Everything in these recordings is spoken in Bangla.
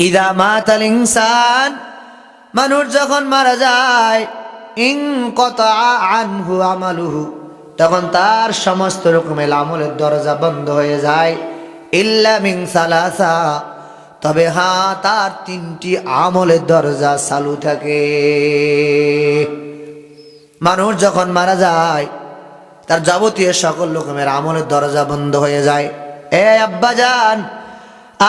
ইদা মাতাল ইনসান, মানুষ যখন মারা যায়, ইনকাতা আনহু আমালুহু, তখন তার সমস্ত রকমের আমলের দরজা বন্ধ হয়ে যায়। ইল্লা মিন সালাসা, তবে হ্যাঁ, তার তিনটি আমলের দরজা চালু থাকে। মানুষ যখন মারা যায়, তার যাবতীয় সকল রকমের আমলের দরজা বন্ধ হয়ে যায়। এ আব্বাজান,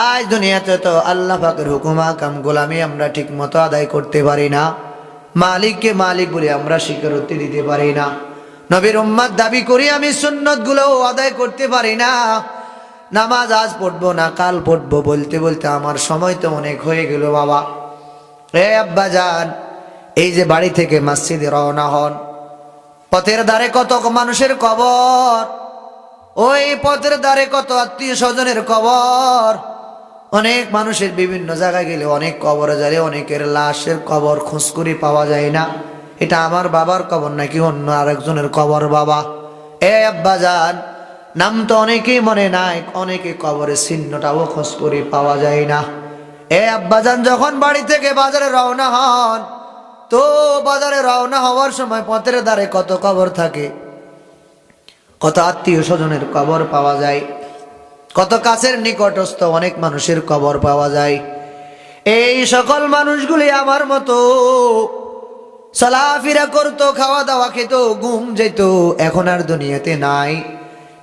আজ দুনিয়াতে তো আল্লাহ পাকের হুকুম আকাম গোলামি আমরা ঠিক মতো আদায় করতে পারি না। মালিককে মালিক বলে আমরা স্বীকারোক্তি দিতে পারি না। নবীর উম্মত দাবি করি আমি সুন্নত গুলো আদায় করতে পারি না। নামাজ আজ পড়বো না কাল পড়বো বলতে বলতে আমার সময় তো অনেক হয়ে গেল বাবা। এ আব্বাজান, এই যে বাড়ি থেকে মসজিদে রওনা হন, পথের ধারে কত মানুষের কবর, ওই পথের ধারে কত আত্মীয় স্বজনের কবর। অনেক মানুষের বিভিন্ন জায়গায় গেলে অনেক কবরে যায়, অনেকের লাশের কবর খোঁজ করে পাওয়া যায় না। এটা আমার বাবার কবর নাকি অন্য আরেকজনের কবর বাবা? এ আব্বাজান, নাম তো অনেকেই মনে নাই, অনেকে কবরের চিহ্নটাও খোঁজ করে পাওয়া যায় না। এ আব্বাজান, যখন বাড়ি থেকে বাজারে রওনা হন, তো বাজারে রওনা হওয়ার সময় পথের ধারে কত কবর থাকে, কত আত্মীয় স্বজনের কবর পাওয়া যায়, কত কাছের নিকটস্থ অনেক মানুষের কবর পাওয়া যায়। এই সকল মানুষগুলি আমার মতো চলাফেরা করতো, খাওয়া দাওয়া খেত, ঘুম যেত, এখন আর দুনিয়াতে নাই।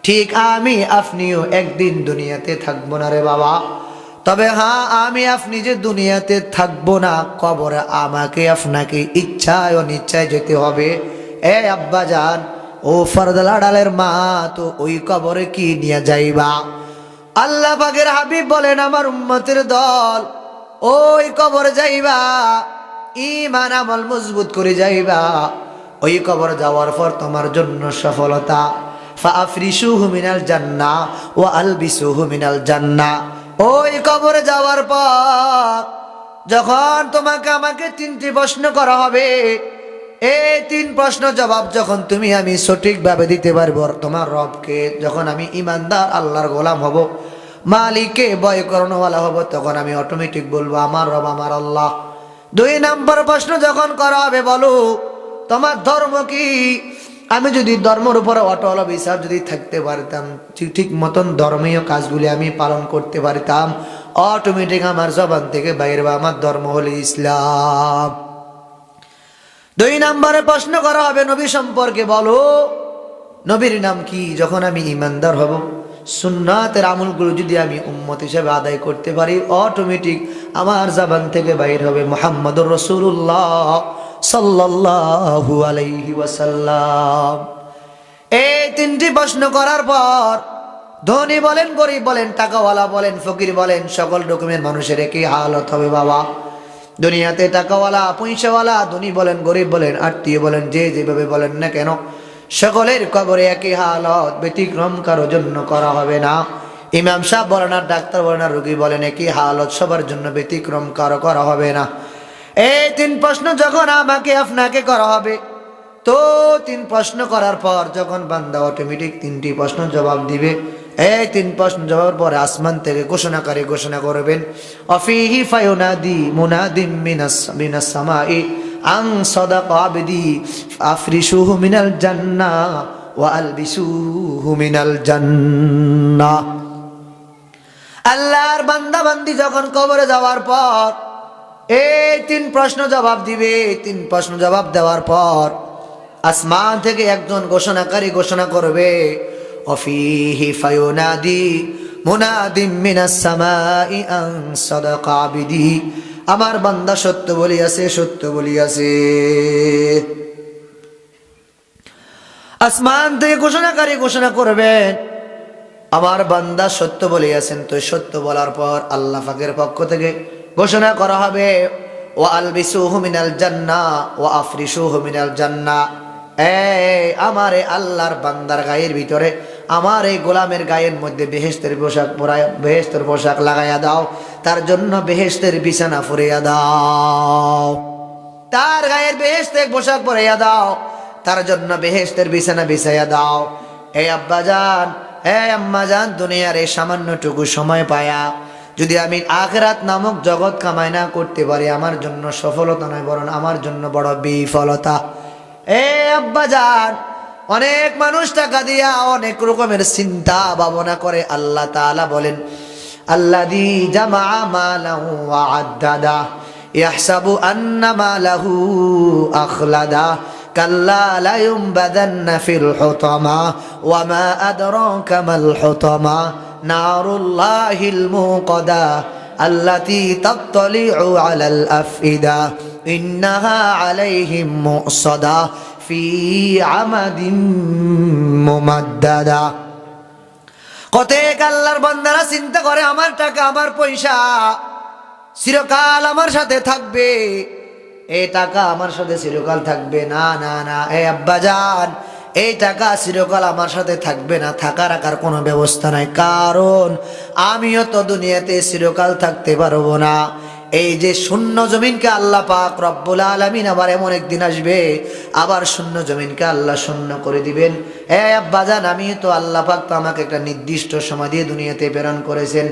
ঠিক আমি আপনিও একদিন দুনিয়াতে থাকবো না রে বাবা। তবে হ্যাঁ, আমি আপনি যে দুনিয়াতে থাকবো না, কবরে আমাকে আপনাকে ইচ্ছায় অনিচ্ছায় যেতে হবে। এ আব্বাজান, ও ফরদলা ডালের মা, তো ওই কবরে কি নিয়ে যাইবা? আল্লাহ পাকের হাবিব বলেন, আমার উম্মতের দল ওই কবরে যাইবা, ঈমান আমল মজবুত করে যাইবা। ওই কবর যাওয়ার পর তোমার জন্য সফলতা। ফাআফরিশুহু মিনাল জান্নাহ ওয়া আলবিসুহু মিনাল জান্নাহ। ওই কবরে যাওয়ার পর যখন তোমাকে আমাকে তিনটি প্রশ্ন করা হবে, এই তিন প্রশ্ন জবাব যখন তুমি আমি সঠিকভাবে দিতে পারবো, তোমার রবকে যখন আমি ইমানদার আল্লাহর গোলাম হব, মালিককে ভয় করানোওয়ালা হব, তখন আমি অটোমেটিক বলবো আমার রব আমার আল্লাহ। দুই নম্বর প্রশ্ন যখন করা হবে, বলো তোমার ধর্ম কি? আমি যদি ধর্মের উপরে অটল বিশ্বাস যদি থাকতে পারতাম, ঠিক মতন ধর্মীয় কাজগুলি আমি পালন করতে পারতাম, অটোমেটিক আমার জবান থেকে বাইরে আমার ধর্ম হলো ইসলাম। দুই নম্বরে প্রশ্ন করা হবে নবী সম্পর্কে, বলো নবীর নাম কি? যখন আমি ইমানদার হব, সুন্নাতের আমলগুলো যদি আমি উম্মত হিসেবে আদায় করতে পারি, অটোমেটিক আমার জবান থেকে বাইর হবে মুহাম্মদুর রাসূলুল্লাহ সাল্লাল্লাহু আলাইহি ওয়াসাল্লাম। এই তিনটি প্রশ্ন করার পর ধনী বলেন, গরিব বলেন, টাকাওয়ালা বলেন, ফকির বলেন, সকল রকমের মানুষের একই হালত হবে বাবা। দুনিয়াতে টাকাওয়ালা, পয়সাওয়ালা, ধনী বলেন, গরিব বলেন, আত্মীয় বলেন, যে যেভাবে বলেন না কেন, সকলের কবরে একই হালত, ব্যতিক্রম কারো জন্য করা হবে না। ইমাম সাহেব বলেন আর ডাক্তার বলেন আর রোগী বলেন, একই হালত, সবার জন্য ব্যতিক্রম কারো করা হবে না। এই তিন প্রশ্ন যখন আমাকে আপনাকে করা হবে, তো তিন প্রশ্ন করার পর যখন বান্দা অটোমেটিক তিনটি প্রশ্ন জবাব দিবে, এই তিন প্রশ্ন জবাবের পরে আসমান থেকে ঘোষণাকারী ঘোষণা করবেন, অফিহি ফায়ুনাদি মুনাদিম মিনাস সামাই আং সাদাকা আবদি আফরিশুহু মিনাল জান্নাহ ওয়া আলবিসুহু মিনাল জান্নাহ। আল্লাহর বান্দা বান্দি যখন কবরে যাওয়ার পর এই তিন প্রশ্ন জবাব দিবে, তিন প্রশ্ন জবাব দেওয়ার পর আসমান থেকে একজন ঘোষণাকারী ঘোষণা করবে, অফিহি ফায়ুনাদি মুনাদিম মিনাস সামাই আন সাদাকা আবদি, আমার বান্দা সত্য বলিয়াছে, সত্য বলিয়াছে। আসমান থেকে ঘোষণাকারী ঘোষণা করবেন, আমার বান্দা সত্য বলিয়াছেন। তো সত্য বলার পর আল্লাহ পাকের পক্ষ থেকে ঘোষণা করা হবে, ওয়া আলবিসুহু মিনাল জান্নাহ ওয়া আফরিশুহু মিনাল জান্নাহ। আমার এই আল্লাহর বান্দার গায়ের ভিতরে, আমার এই গোলামের গায়ের মধ্যে বেহেশতের পোশাক পরায়, বেহেশতের পোশাক লাগাইয়া দাও, তার জন্য বেহেশতের বিছানা পরাইয়া দাও, তার গায়ের বেহেশতের পোশাক পরাইয়া দাও, তার জন্য বেহেশতের বিছানা বিছাইয়া দাও। এই আব্বাজান, হে আম্মাজান, দুনিয়ার এই সামান্যটুকু সময় পায়া যদি আমি আখিরাত নামক জগৎ কামাই না করতে পারি, আমার জন্য সফলতা নয়, বরং আমার জন্য বড় বিফলতা। এ আব্বাজান, অনেক মানুষ টাকা দিয়া অনেক রকমের চিন্তা ভাবনা করে। আল্লাহ তাআলা বলেন, আল্লাযী জামা মালাহু ওয়া আদ্দাদা ইয়াহসাবু আন্না মালাহু আখলাদা কাল্লা লা ইউনবাযান্না ফিল হুতামা ওয়া মা আদরাকা মাল হুতামা নারুল্লাহিল মুকাদা আল্লাতী তাত্তালিউ আলাল আফইদা ইন্নাহা আলাইহিম মুসাদা ফি আমাদিন মুমাদ্দাদা। কতক আল্লাহর বান্দারা চিন্তা করে, আমার টাকা আমার পয়সা চিরকাল আমার সাথে থাকবে, এই টাকা আমার সাথে চিরকাল থাকবে। না না না, এ আব্বাজান, এই টাকা চিরকাল আমার সাথে থাকবে না, থাকা রাখার কোনো ব্যবস্থা নাই। কারণ আমিও তো দুনিয়াতে চিরকাল থাকতে পারবো না। এই যে শূন্য জমিনকে আল্লাহ পাক রব্বুল আলামিন আবার এমন একদিন আসবে, আবার শূন্য জমিনকে আল্লাহ শূন্য করে দিবেন। আব্বাজান, আমি তো আল্লাহ পাক তো আমাকে একটা নির্দিষ্ট সময় দিয়ে দুনিয়াতে প্রেরণ করেছেন।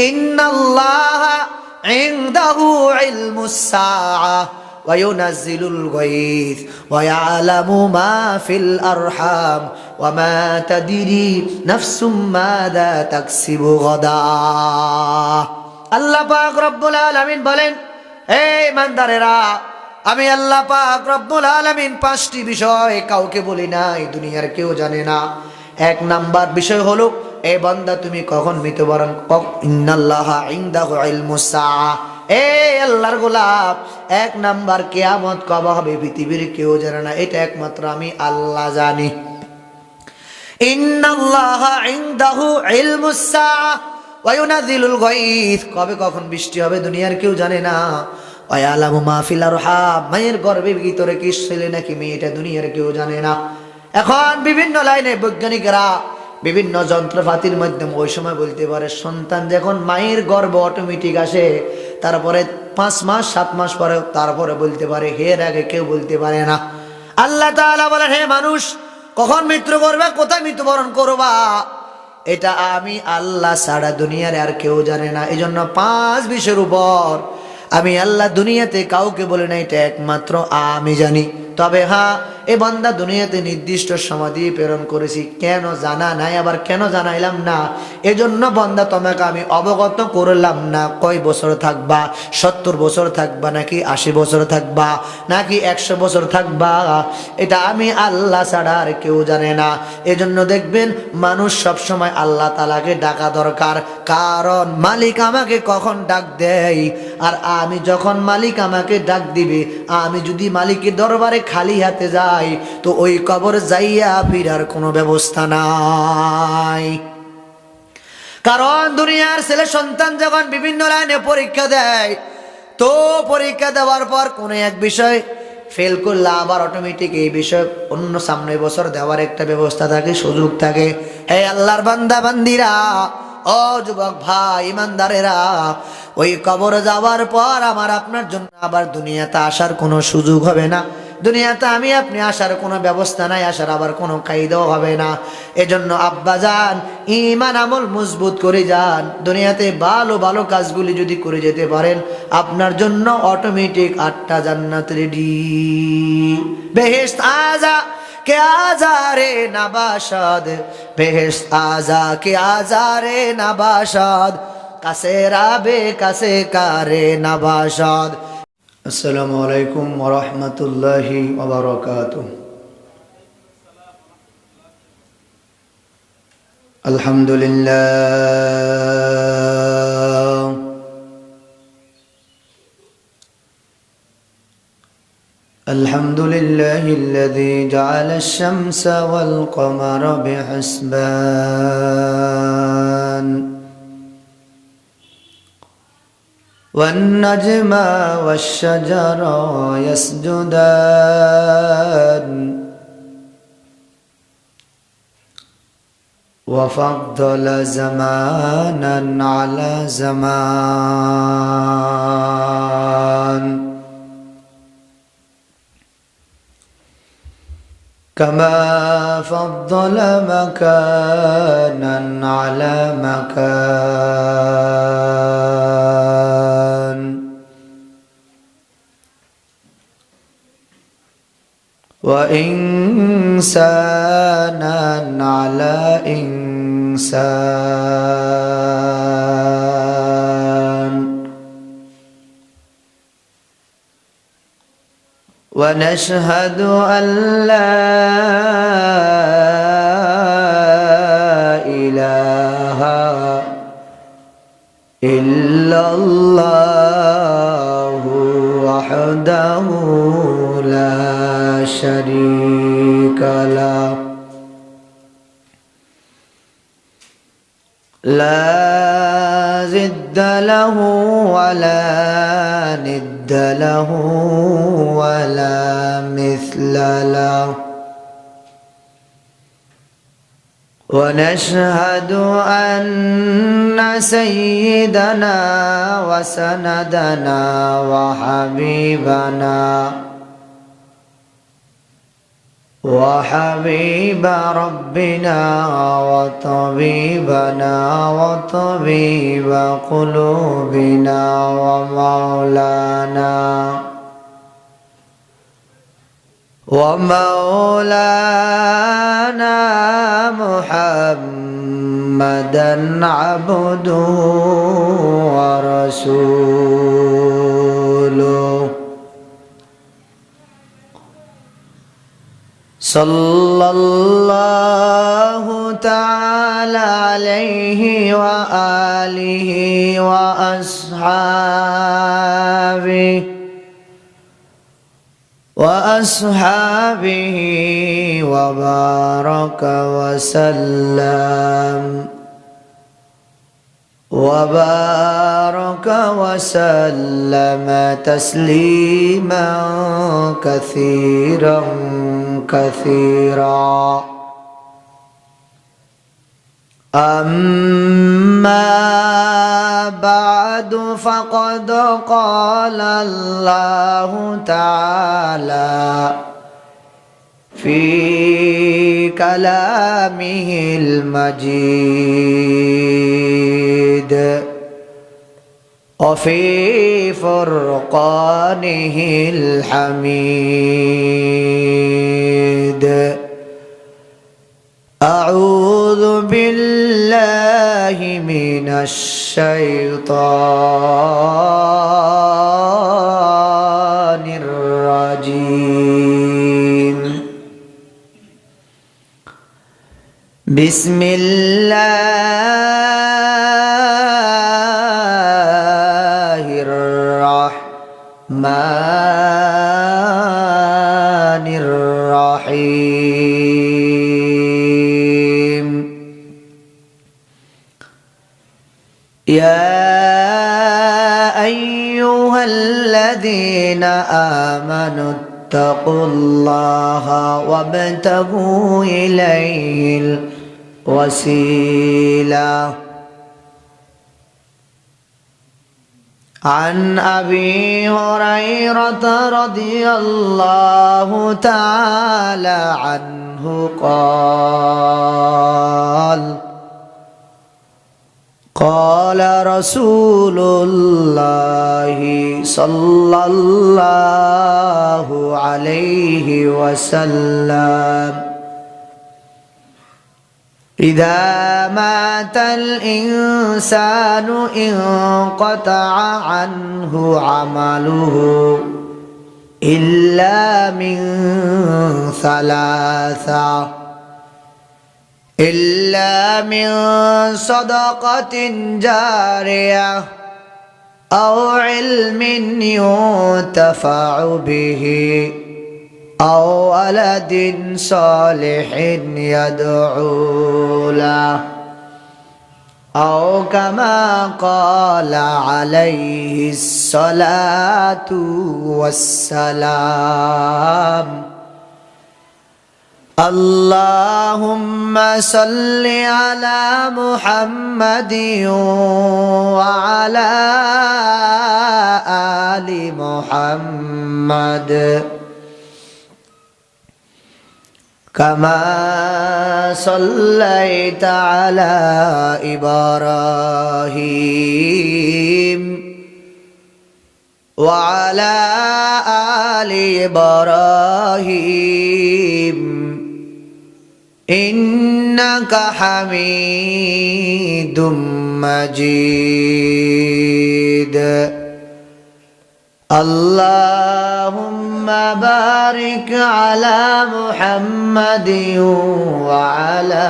ইন্নাল্লাহা ইনদাহু ইলমুস সাআ ওয়া ইউনাজ্জিলুল গায়থ ওয়া ইয়ালামু মা ফিল আরহাম ওয়া মা তাদরি নাফসুম মাযা তাকসিবু গাদা। আল্লাহ পাক রব্বুল আলামিন বলেন, হে ইমানদারেরা, আমি আল্লাহ পাক রব্বুল আলামিন 5টি বিষয় কাউকে বলি না, এই দুনিয়ার কেউ জানে না। 1 নাম্বার বিষয় হলো, এ বান্দা তুমি কখন মৃত্যুবরণ, ইন্নাল্লাহা ইনদাহু ইলমুস সাআ, এ আল্লাহর গোলাম, 1 নাম্বার কিয়ামত কবে হবে পৃথিবীর কেউ জানে না, এটা একমাত্র আমি আল্লাহ জানি। ইন্নাল্লাহা ইনদাহু ইলমুস সাআ ওয়া ইউনাযিলুল গায়থ, কবে কখন বৃষ্টি হবে দুনিয়ার কেউ জানে না। ওয়া ইয়ালামু মা ফিল আরহাম, মায়ের গর্ভের ভিতরে কি ছেলে নাকি মেয়ে এটা দুনিয়ার কেউ জানে না। এখন বিভিন্ন লাইনে বৈজ্ঞানিকরা বিভিন্ন যন্ত্রপাতির মাধ্যমে ওই সময় বলতে পারে, সন্তান যখন মায়ের গর্ভ অটোমেটিক আসে, তারপরে 5 মাস 7 মাস পরে তারপরে বলতে পারে, এর আগে কেউ বলতে পারে না। আল্লাহ তাআলা বলেন, হে মানুষ, কখন মৃত্যু করবে, কোথায় মৃত্যুবরণ করবা, এটা আমি আল্লাহ ছাড়া দুনিয়ার আর কেউ জানে না। এই জন্য 5 বিষয়ের উপর আমি আল্লাহ দুনিয়াতে কাউকে বলি না, এটা একমাত্র আমি জানি। তবে হ্যাঁ, এ বান্দা দুনিয়াতে নির্দিষ্ট সময় দিয়ে প্রেরণ করেছি, কেন জানা নাই, আবার কেন জানাইলাম না, এজন্য বান্দা তোমাকে আমি অবগত করলাম না। কয় বছর থাকবা, 70 বছর থাকবা নাকি 80 বছর থাকবা নাকি 100 বছর থাকবা, এটা আমি আল্লাহ ছাড়া আর কেউ জানে না। এজন্য দেখবেন মানুষ সব সময় আল্লাহ তাআলাকে ডাকা দরকার, কারণ মালিক আমাকে কখন ডাক দেয়, আর আমি যখন মালিক আমাকে ডাক দিবে, আমি যদি মালিকের দরবারে খালি হাতে যাই, তো ওই কবর যাইয়া ফিরার কোনো ব্যবস্থা নাই। কারণ দুনিয়ার ছেলে সন্তান যখন বিভিন্ন লাইনে পরীক্ষা দেয়, তো পরীক্ষা দেওয়ার পর কোনো এক বিষয় ফেল করলে আবার অটোমেটিক এই বিষয় অন্য সামনের বছর দেওয়ার একটা ব্যবস্থা থাকে, সুযোগ থাকে। হে আল্লাহর বান্দা বান্দিরা, ও যুবক ভাই, ইমানদারেরা, ওই কবরে যাওয়ার পর আমার আপনার জন্য আবার দুনিয়াতে আসার কোনো সুযোগ হবে না, দুনিয়াতে আমি আপনি আসার কোনো ব্যবস্থা নাই, আসার আবার কোনো কায়দাও হবে না। এজন্য আব্বাজান, ঈমান আমল মজবুত করে যান। দুনিয়াতে ভালো ভালো কাজগুলি যদি করে যেতে পারেন, আপনার জন্য অটোমেটিক 8টা জান্নাত রেডি। বেহেশত আজা কে আজারে নাবাশাদ, বেহেশত আজা কে আজারে নাবাশাদ, কাছে রাবে কাছে কারে নাবাশাদ। আসসালামু আলাইকুম ওয়া রাহমাতুল্লাহি ওয়া বারাকাতুহু। আলহামদুলিল্লাহ, আলহামদুলিল্লাহিল্লাযী জাআলা আশ-শামসা ওয়াল কমারা বিহিসবান والنجم والشجر يسجدان وفضل زمانا على زمان كما فضل مكانا على مكان وإنسانا على إنسان ونشهد أن لا إله إلا الله وحده لا شريك له لا ضد له ولا ند له ولا مثل له ونشهد أن سيدنا وسندنا وحبيب ربنا وطبيبنا وطبيب قلوبنا ومولانا محمدا عبده ورسوله صلى الله تعالى عليه وآله وأصحابه وبارك وسلم تسليما كثيرا أما بعد فقد قال الله تعالى في كلامه المجيد وفي فرقانه الحميد أعوذ بالله من الشيطان الرجيم بسم الله الرحمن الرحيم يا أيها الذين آمنوا اتقوا الله وابتغوا إليه الوسيلة عن أبي هريرة رضي الله تعالى عنه قال رسول الله صلى الله عليه وسلم إذا مات الإنسان انقطع عنه عمله إلا من ثلاثة إلا من صدقة جارية أو علم ينتفع به أو ولد صالح يدعو له أو كما قال عليه الصلاة والسلام اللهم صل على محمد وعلى آل محمد كما صليت على إبراهيم وعلى آل إبراهيم إنك حميد مجيد اللهم بارك على محمد وعلى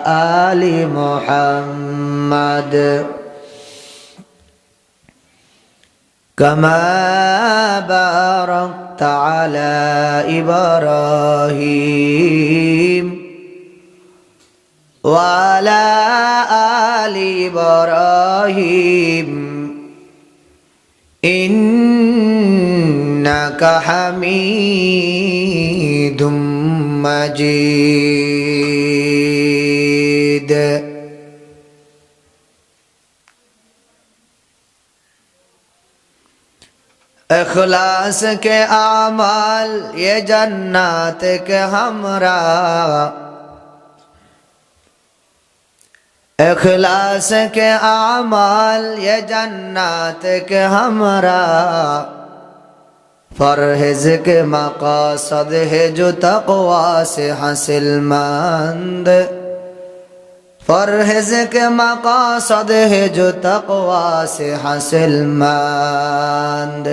آل محمد كما باركت على إبراهيم وعلى آل إبراهيم إنك حميد مجيد इखलास के आमाल ये जन्नत के हमरा इखलास के आमाल ये जन्नत के हमरा फरहेज के मकासद है जो तक़वा से हासिल मंद फरहेज के मकासद है जो तक़वा से हासिल मंद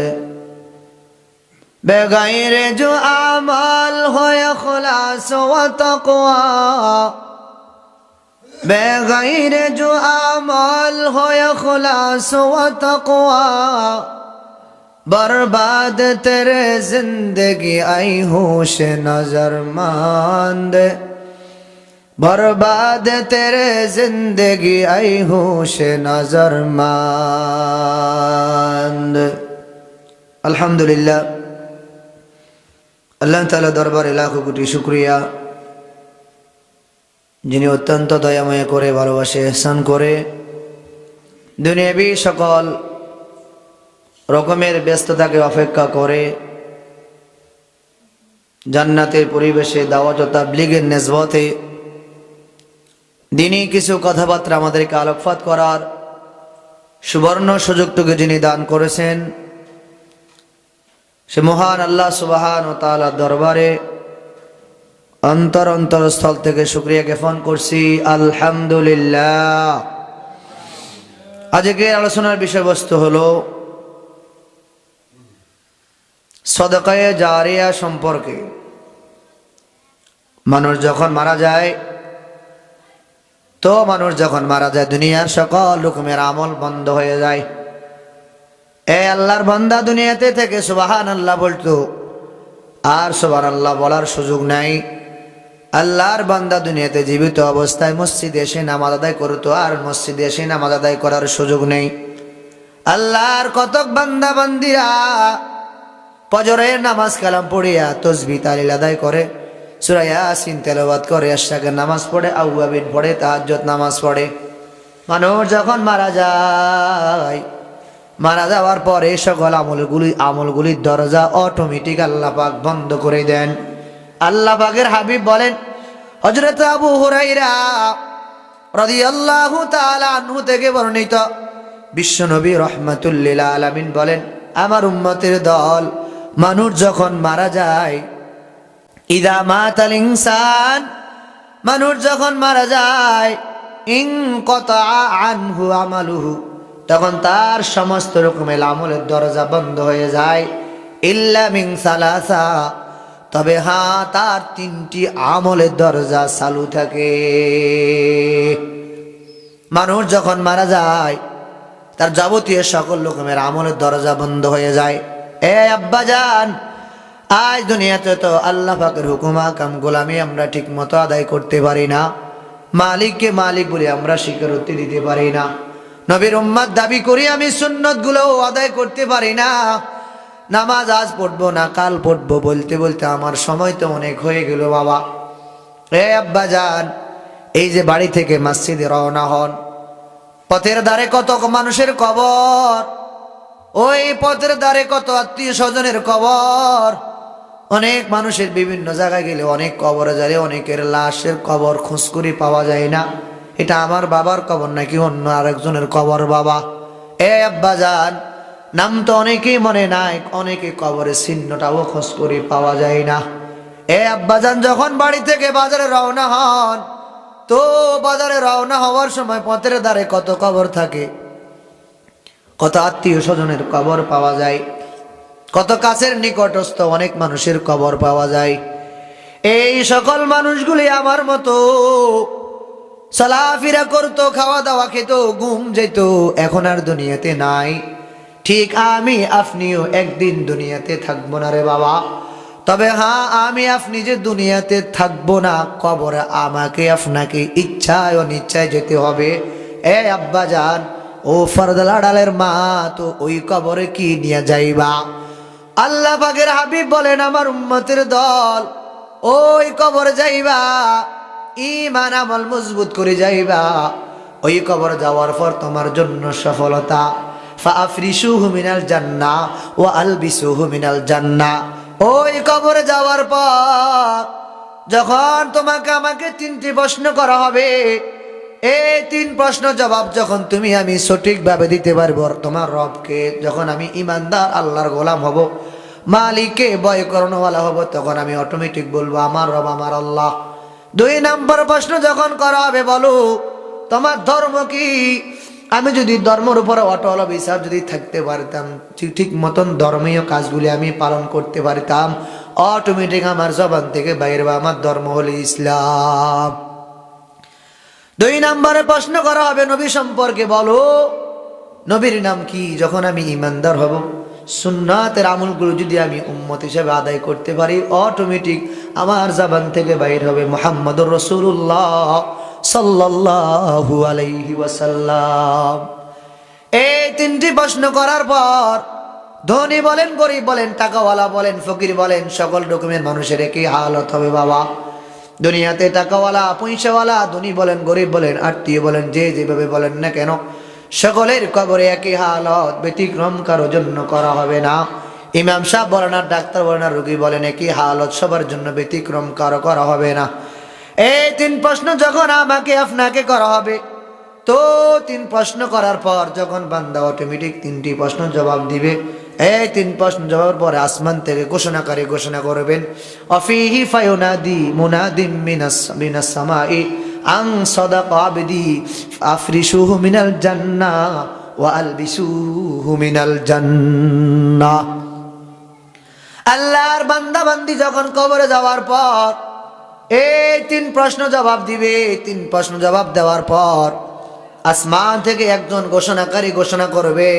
बेगैर जो आमाल हो इखलास व तक़वा बेगैर जो आमाल हो इखलास व तक़वा बर्बाद तेरे जिंदगी आई होश नजरमंद बर्बाद तेरे जिंदगी आई होश नजरमंद अल्हम्दुलिल्लाह अल्लाह ताला दरबारे लाखो कोटी शुक्रिया जिनि अत्यंत दयामय करे भालोबासे एहसान करे दुनियावी सकल रकमेर व्यस्तताके अपेक्षा करे জান্নাতের পরিবেশে দাওয়াত ও তাবলীগের নিসবতে দিনী কিছু কথাবার্তা আমাদেরকে আলোকপাত করার সুবর্ণ সুযোগটুকু যিনি দান করেছেন সে মহান আল্লাহ সুবহানাহু ওয়া তাআলার দরবারে অন্তরস্থল থেকে শুকরিয়া জ্ঞাপন করছি আলহামদুলিল্লাহ। আজকের আলোচনার বিষয়বস্তু হলো সদকায়ে জারিয়া সম্পর্কে। মানুষ যখন মারা যায় দুনিয়ার সকল রকমের আমল বন্ধ হয়ে যায়। এই আল্লাহর বান্দা দুনিয়াতে থেকে সুবহানাল্লাহ বলতো আর সুবহানাল্লাহ বলার সুযোগ নাই। আল্লাহর বান্দা দুনিয়াতে জীবিত অবস্থায় মসজিদে এসে নামাজ আদায় করতো আর মসজিদে এসে নামাজ আদায় করার সুযোগ নেই। আল্লাহর কতক বান্দা বান্দিরা ফজরের নামাজ কালাম পড়িয়া তাসবিহ তাহলিল আদায় করে, সূরা ইয়াসিন তেলাওয়াত করে, ইশরাকের নামাজ পড়ে, আউয়াবিন পড়ে, তাহাজ্জুদ নামাজ পড়ে। মানুষ যখন মারা যায়, মারা যাওয়ার পরে সকল আমলগুলির দরজা অটোমেটিক আল্লাহ পাক বন্ধ করে দেন। আল্লাহ পাকের হাবিব বলেন, হযরত আবু হুরায়রা রাদিয়াল্লাহু তাআলা আনহু থেকে বর্ণিত, বিশ্বনবী রাহমাতুল লিল আলামিন বলেন, আমার উম্মতের দল মানুষ যখন মারা যায়, ইদা মাতাল ইনসান, মানুষ যখন মারা যায়, ইনকাতা আনহু আমালুহু, তখন তার সমস্ত রকমের আমলের দরজা বন্ধ হয়ে যায়। ইল্লা মিন সালাসা, তবে হ্যাঁ তার তিনটি আমলের দরজা চালু থাকে। মানুষ যখন মারা যায় তার যাবতীয় সকল রকমের আমলের দরজা বন্ধ হয়ে যায়। এ আব্বাজান, আজ দুনিয়াতে তো আল্লাহ পাকের হুকুম আহকাম গোলামি আমরা ঠিক মতো আদায় করতে পারি না। মালিককে মালিক বলে আমরা স্বীকারোক্তি দিতে পারি না। নবীর উম্মত দাবি করি আমি সুন্নত গুলো আদায় করতে পারি না। নামাজ আজ পড়বো না কাল পড়বো বলতে বলতে আমার সময় তো অনেক হয়ে গেল বাবা। এ আব্বাজান, এই যে বাড়ি থেকে মসজিদে রওনা হন, পথের ধারে কত মানুষের কবর, ওই পথের ধারে কত আত্মীয় স্বজনের কবর। অনেক মানুষের বিভিন্ন জায়গায় গেলে অনেক কবরে যায়, অনেকের লাশের কবর খোঁজ করে পাওয়া যায় না। এটা আমার বাবার কবর নাকি অন্য আরেকজনের কবর বাবা। এ আব্বাজান, নাম তো অনেকেই মনে নাই, অনেকে কবরের চিহ্নটাও খোঁজ করে পাওয়া যায় না। এ আব্বাজান যখন বাড়ি থেকে বাজারে রওনা হন, তো বাজারে রওনা হওয়ার সময় পথের ধারে কত কবর থাকে, কত আত্মীয় স্বজনের কবর পাওয়া যায়, কত কাছের নিকটস্থ অনেক মানুষের কবর পাওয়া যায়। এই সকল মানুষগুলি আমার মতো চলাফেরা করতো, খাওয়া দাওয়া খেত, ঘুম যেত, এখন আর দুনিয়াতে নাই। ঠিক আমি আপনিও একদিন দুনিয়াতে থাকবো না রে বাবা। তবে হ্যাঁ, আমি আপনি যে দুনিয়াতে থাকবো না, কবরে আমাকে আপনাকে ইচ্ছায় অনিচ্ছায় যেতে হবে। এ আব্বাজান, ও ফরদলা ডালের মা, তো ওই কবরে কি নিয়ে যাইবা? আল্লাহ পাকের হাবিব বলেন, আমার উম্মতের দল ওই কবরে যাইবা, ঈমান আমল মজবুত করে যাইবা। ওই কবর যাওয়ার পর তোমার জন্য সফলতা। ফাআফরিশুহু মিনাল জান্নাহ ওয়া আলবিসুহু মিনাল জান্নাহ। ওই কবরে যাওয়ার পর যখন তোমাকে আমাকে তিনটি প্রশ্ন করা হবে, এই তিন প্রশ্ন জবাব যখন তুমি আমি সঠিকভাবে দিতে পারবো, তোমার রবকে যখন আমি ইমানদার আল্লাহর গোলাম হব, মালিককে ভয় করানোওয়ালা হব, তখন আমি অটোমেটিক বলবো আমার রব আমার আল্লাহ। দুই নম্বর প্রশ্ন যখন করা হবে, বলো তোমার ধর্ম কি? আমি যদি ধর্মের উপরে অটল বিশ্বাস যদি থাকতে পারতাম, ঠিক মতন ধর্মীয় কাজগুলি আমি পালন করতে পারতাম, অটোমেটিক আমার জবান থেকে বাইরে আমার ধর্ম হলো ইসলাম। দুই নম্বরে প্রশ্ন করা হবে নবী সম্পর্কে, বলো নবীর নাম কি? যখন আমি ইমানদার হব, সুন্নাতের আমলগুলো যদি আমি উম্মত হিসেবে আদায় করতে পারি, অটোমেটিক আমার জবান থেকে বাইর হবে মুহাম্মদুর রাসূলুল্লাহ সাল্লাল্লাহু আলাইহি ওয়াসাল্লাম। এই তিনটি প্রশ্ন করার পর ধনী বলেন, গরিব বলেন, টাকাওয়ালা বলেন, ফকির বলেন, সকল রকমের মানুষের একই হালত হবে বাবা। দুনিয়াতে টাকাওয়ালা, পয়সাওয়ালা, ধনী বলেন, গরিব বলেন, আত্মীয় বলেন, যে যেভাবে বলেন না কেন, সকলের কবরে একই হালত, ব্যতিক্রম কারো জন্য করা হবে না। ইমাম সাহেব বলেন আর ডাক্তার বলেন আর রোগী বলেন, একই হালত, সবার জন্য ব্যতিক্রম কারো করা হবে না। এই তিন প্রশ্ন যখন আমাকে আপনাকে করা হবে, তো তিন প্রশ্ন করার পর যখন বান্দা অটোমেটিক তিনটি প্রশ্ন জবাব দিবে, এই তিন প্রশ্ন জবাবের পরে আসমান থেকে ঘোষণাকারী ঘোষণা করবেন, অফিহি ফায়ুনাদি মুনাদিম মিনাস সামাই আং সাদাকা আবদি আফরিশুহু মিনাল জান্নাহ ওয়া আলবিসুহু মিনাল জান্নাহ। আল্লাহর বান্দা বান্দি যখন কবরে যাওয়ার পর এই তিন প্রশ্ন জবাব দিবে, তিন প্রশ্ন জবাব দেওয়ার পর আসমান থেকে একজন ঘোষণাকারী ঘোষণা করবে,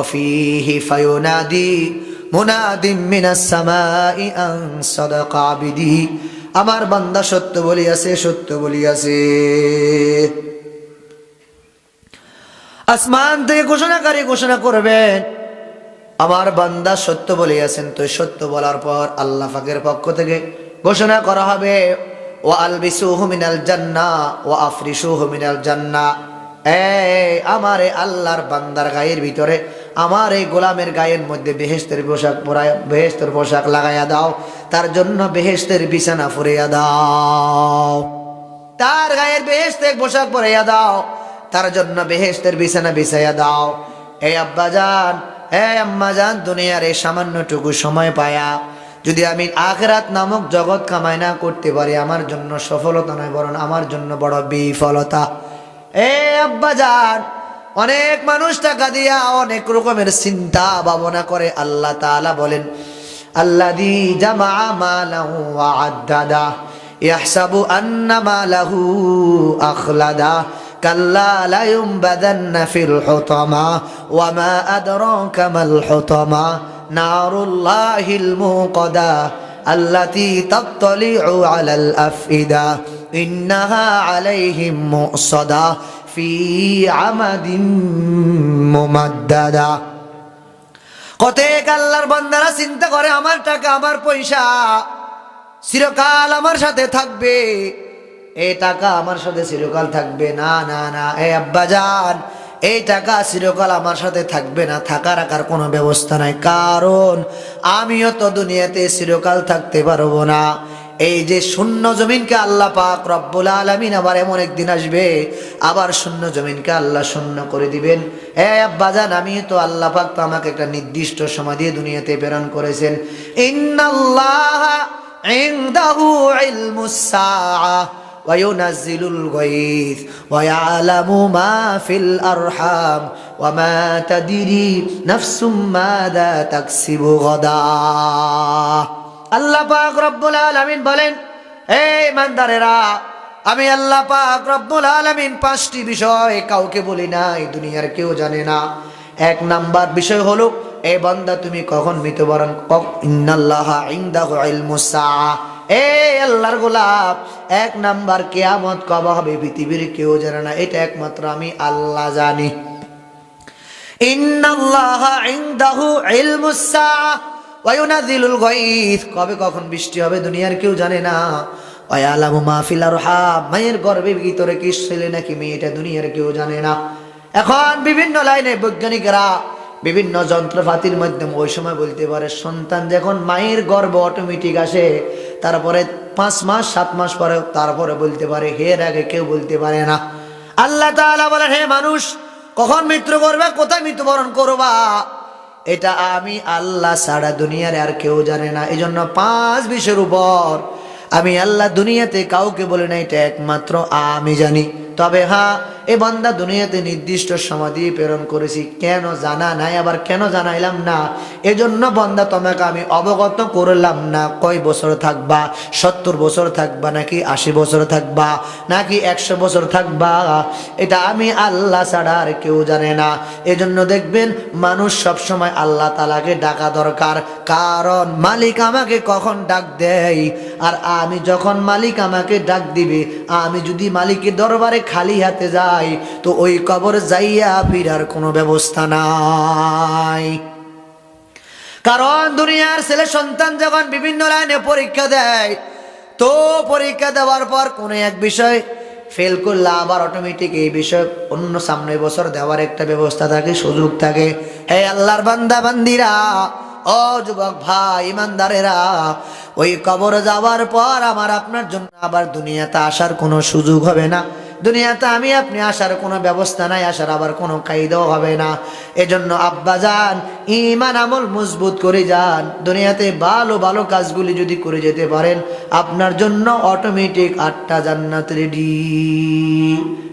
অফিহি ফায়ুনাদি মুনাদিম মিনাস সামাই আন সাদাকা আবদি, আমার বান্দা সত্য বলিয়াছে, সত্য বলিয়াছে। আসমান থেকে ঘোষণাকারী ঘোষণা করবেন, আমার বান্দা সত্য বলিয়াছেন। তো সত্য বলার পর আল্লাহ পাকের পক্ষ থেকে ঘোষণা করা হবে, ওয়া আলবিসুহু মিনাল জান্নাহ ওয়া আফরিশুহু মিনাল জান্নাহ। আমার এই আল্লাহর বান্দার গায়ের ভিতরে, আমার এই গোলামের গায়ের মধ্যে বেহেশতের পোশাক পরায়, বেহেশতের পোশাক লাগাইয়া দাও, তার জন্য বেহেশতের বিছানা পরাইয়া দাও, তার গায়ের বেহেশতের পোশাক পরাইয়া দাও, তার জন্য বেহেশতের বিছানা বিছাইয়া দাও। এই আব্বাজান, আম্মাজান, দুনিয়ার এই সামান্যটুকু সময় পায়া যদি আমি আখিরাত নামক জগৎ কামাই না করতে পারি, আমার জন্য সফলতা নয়, বরং আমার জন্য বড় বিফলতা। আব্বাজান, অনেক মানুষ টাকা দিয়া অনেক রকমের চিন্তা ভাবনা করে। আল্লাহ তাআলা বলেন, আল্লাযী জামা মালাহু ওয়া আদ্দাদা ইয়াহসাবু আন্না মালাহু আখলাদা কাল্লা লা ইউনবাযান্না ফিল হুতামা ওয়া মা আদরাকা মাল হুতামা নারুল্লাহিল মুকাদা আল্লাতী তাত্তালিউ আলাল আফইদা ইন্নাহা আলাইহিম মুসাদা ফি আমাদিন মুমাদ্দাদা। কতক আল্লাহর বান্দারা চিন্তা করে, আমার টাকা, আমার পয়সা চিরকাল আমার সাথে থাকবে, এই টাকা আমার সাথে চিরকাল থাকবে না। না না, এই আব্বাজান, এই টাকা চিরকাল আমার সাথে থাকবে না, থাকা রাখার কোনো ব্যবস্থা নাই, কারণ আমিও তো দুনিয়াতে চিরকাল থাকতে পারবো না। এই যে শূন্য জমিনকে আল্লাহ পাক রব্বুল আলামিন আবার এমন একদিন আসবে, আবার শূন্য জমিনকে আল্লাহ শূন্য করে দিবেন। আব্বাজান, আমি তো আল্লাহ পাক তো আমাকে একটা নির্দিষ্ট সময় দিয়ে দুনিয়াতে প্রেরণ করেছেন। ইন্নাল্লাহা ইনদাহু ইলমুস সাআহ ওয়া ইউনাজ্জিলুল গায়থ ওয়া ইয়ালামু মা ফিল আরহাম ওয়া মা তাদরি নাফসুম মাযা তাকসিবু গাদা। আল্লাহ পাক রব্বুল আলামিন বলেন, হে ইমানদারেরা, আমি আল্লাহ পাক রব্বুল আলামিন 5টি বিষয় কাউকে বলি নাই, দুনিয়ার কেউ জানে না। 1 নাম্বার বিষয় হলো, এ বান্দা তুমি কখন মৃত্যুবরণ, ইন্নাল্লাহা ইনদাহু ইলমুস সাআহ, এ আল্লাহর গোলাম, 1 নাম্বার কিয়ামত কবে হবে পৃথিবীর কেউ জানে না, এটা একমাত্র আমি আল্লাহ জানি। ইন্নাল্লাহা ইনদাহু ইলমুস সাআহ ওয়া ইউনাযিলুল গায়থ, কবে কখন বৃষ্টি হবে দুনিয়ার কেউ জানে না। ওয়া ইয়ালামু মা ফিল আরহাম, মায়ের গর্ভের ভিতরে কি ছেলে নাকি মেয়ে এটা দুনিয়ার কেউ জানে না। এখন বিভিন্ন লাইনে বৈজ্ঞানিকরা বিভিন্ন যন্ত্রপাতির মাধ্যমে ওই সময় বলতে পারে, সন্তান যখন মায়ের গর্ভ অটোমেটিক আসে, তারপরে 5 মাস 7 মাস পরে তারপরে বলতে পারে, এর আগে কেউ বলতে পারে না। আল্লাহ তাআলা বলেন, হে মানুষ, কখন মৃত্যু করবে, কোথায় মৃত্যুবরণ করবা, এটা আমি আল্লাহ ছাড়া দুনিয়ার আর কেউ জানে না। এই জন্য 5 বিষয়ের উপর আমি আল্লাহ দুনিয়াতে কাউকে বলি না, এটা একমাত্র আমি জানি। তবে হ্যাঁ, এ বান্দা দুনিয়াতে নির্দিষ্ট সময় দিয়ে প্রেরণ করেছি, কেন জানা নাই, আবার কেন জানাইলাম না, এজন্য বান্দা তোমাকে আমি অবগত করলাম না। কয় বছর থাকবা, 70 বছর থাকবা নাকি 80 বছর থাকবা নাকি 100 বছর থাকবা, এটা আমি আল্লাহ ছাড়া আর কেউ জানে না। এজন্য দেখবেন মানুষ সবসময় আল্লাহ তাআলাকে ডাকা দরকার, কারণ মালিক আমাকে কখন ডাক দেয়, আর আমি যখন মালিক আমাকে ডাক দিবে, আমি যদি মালিকের দরবারে খালি হাতে যাই, তো ওই কবর যাইয়া ফিরার কোনো ব্যবস্থা নাই। কারণ দুনিয়ার ছেলে সন্তান যখন বিভিন্ন লাইনে পরীক্ষা দেয়, তো পরীক্ষা দেওয়ার পর কোনো এক বিষয় ফেল করলে আবার অটোমেটিক এই বিষয় অন্য সামনের বছর দেওয়ার একটা ব্যবস্থা থাকে, সুযোগ থাকে। হে আল্লাহর বান্দা বান্দিরা, ও যুবক ভাই, ইমানদারেরা, ওই কবরে যাওয়ার পর আমার আপনার জন্য আবার দুনিয়াতে আসার কোনো সুযোগ হবে না, দুনিয়াতে আমি আপনি আসার কোনো ব্যবস্থা নাই, আসার আবার কোনো কায়দাও হবে না। এজন্য আব্বাজান, ঈমান আমল মজবুত করে যান। দুনিয়াতে ভালো ভালো কাজগুলি যদি করে যেতে পারেন, আপনার জন্য অটোমেটিক 8টা জান্নাত রেডি।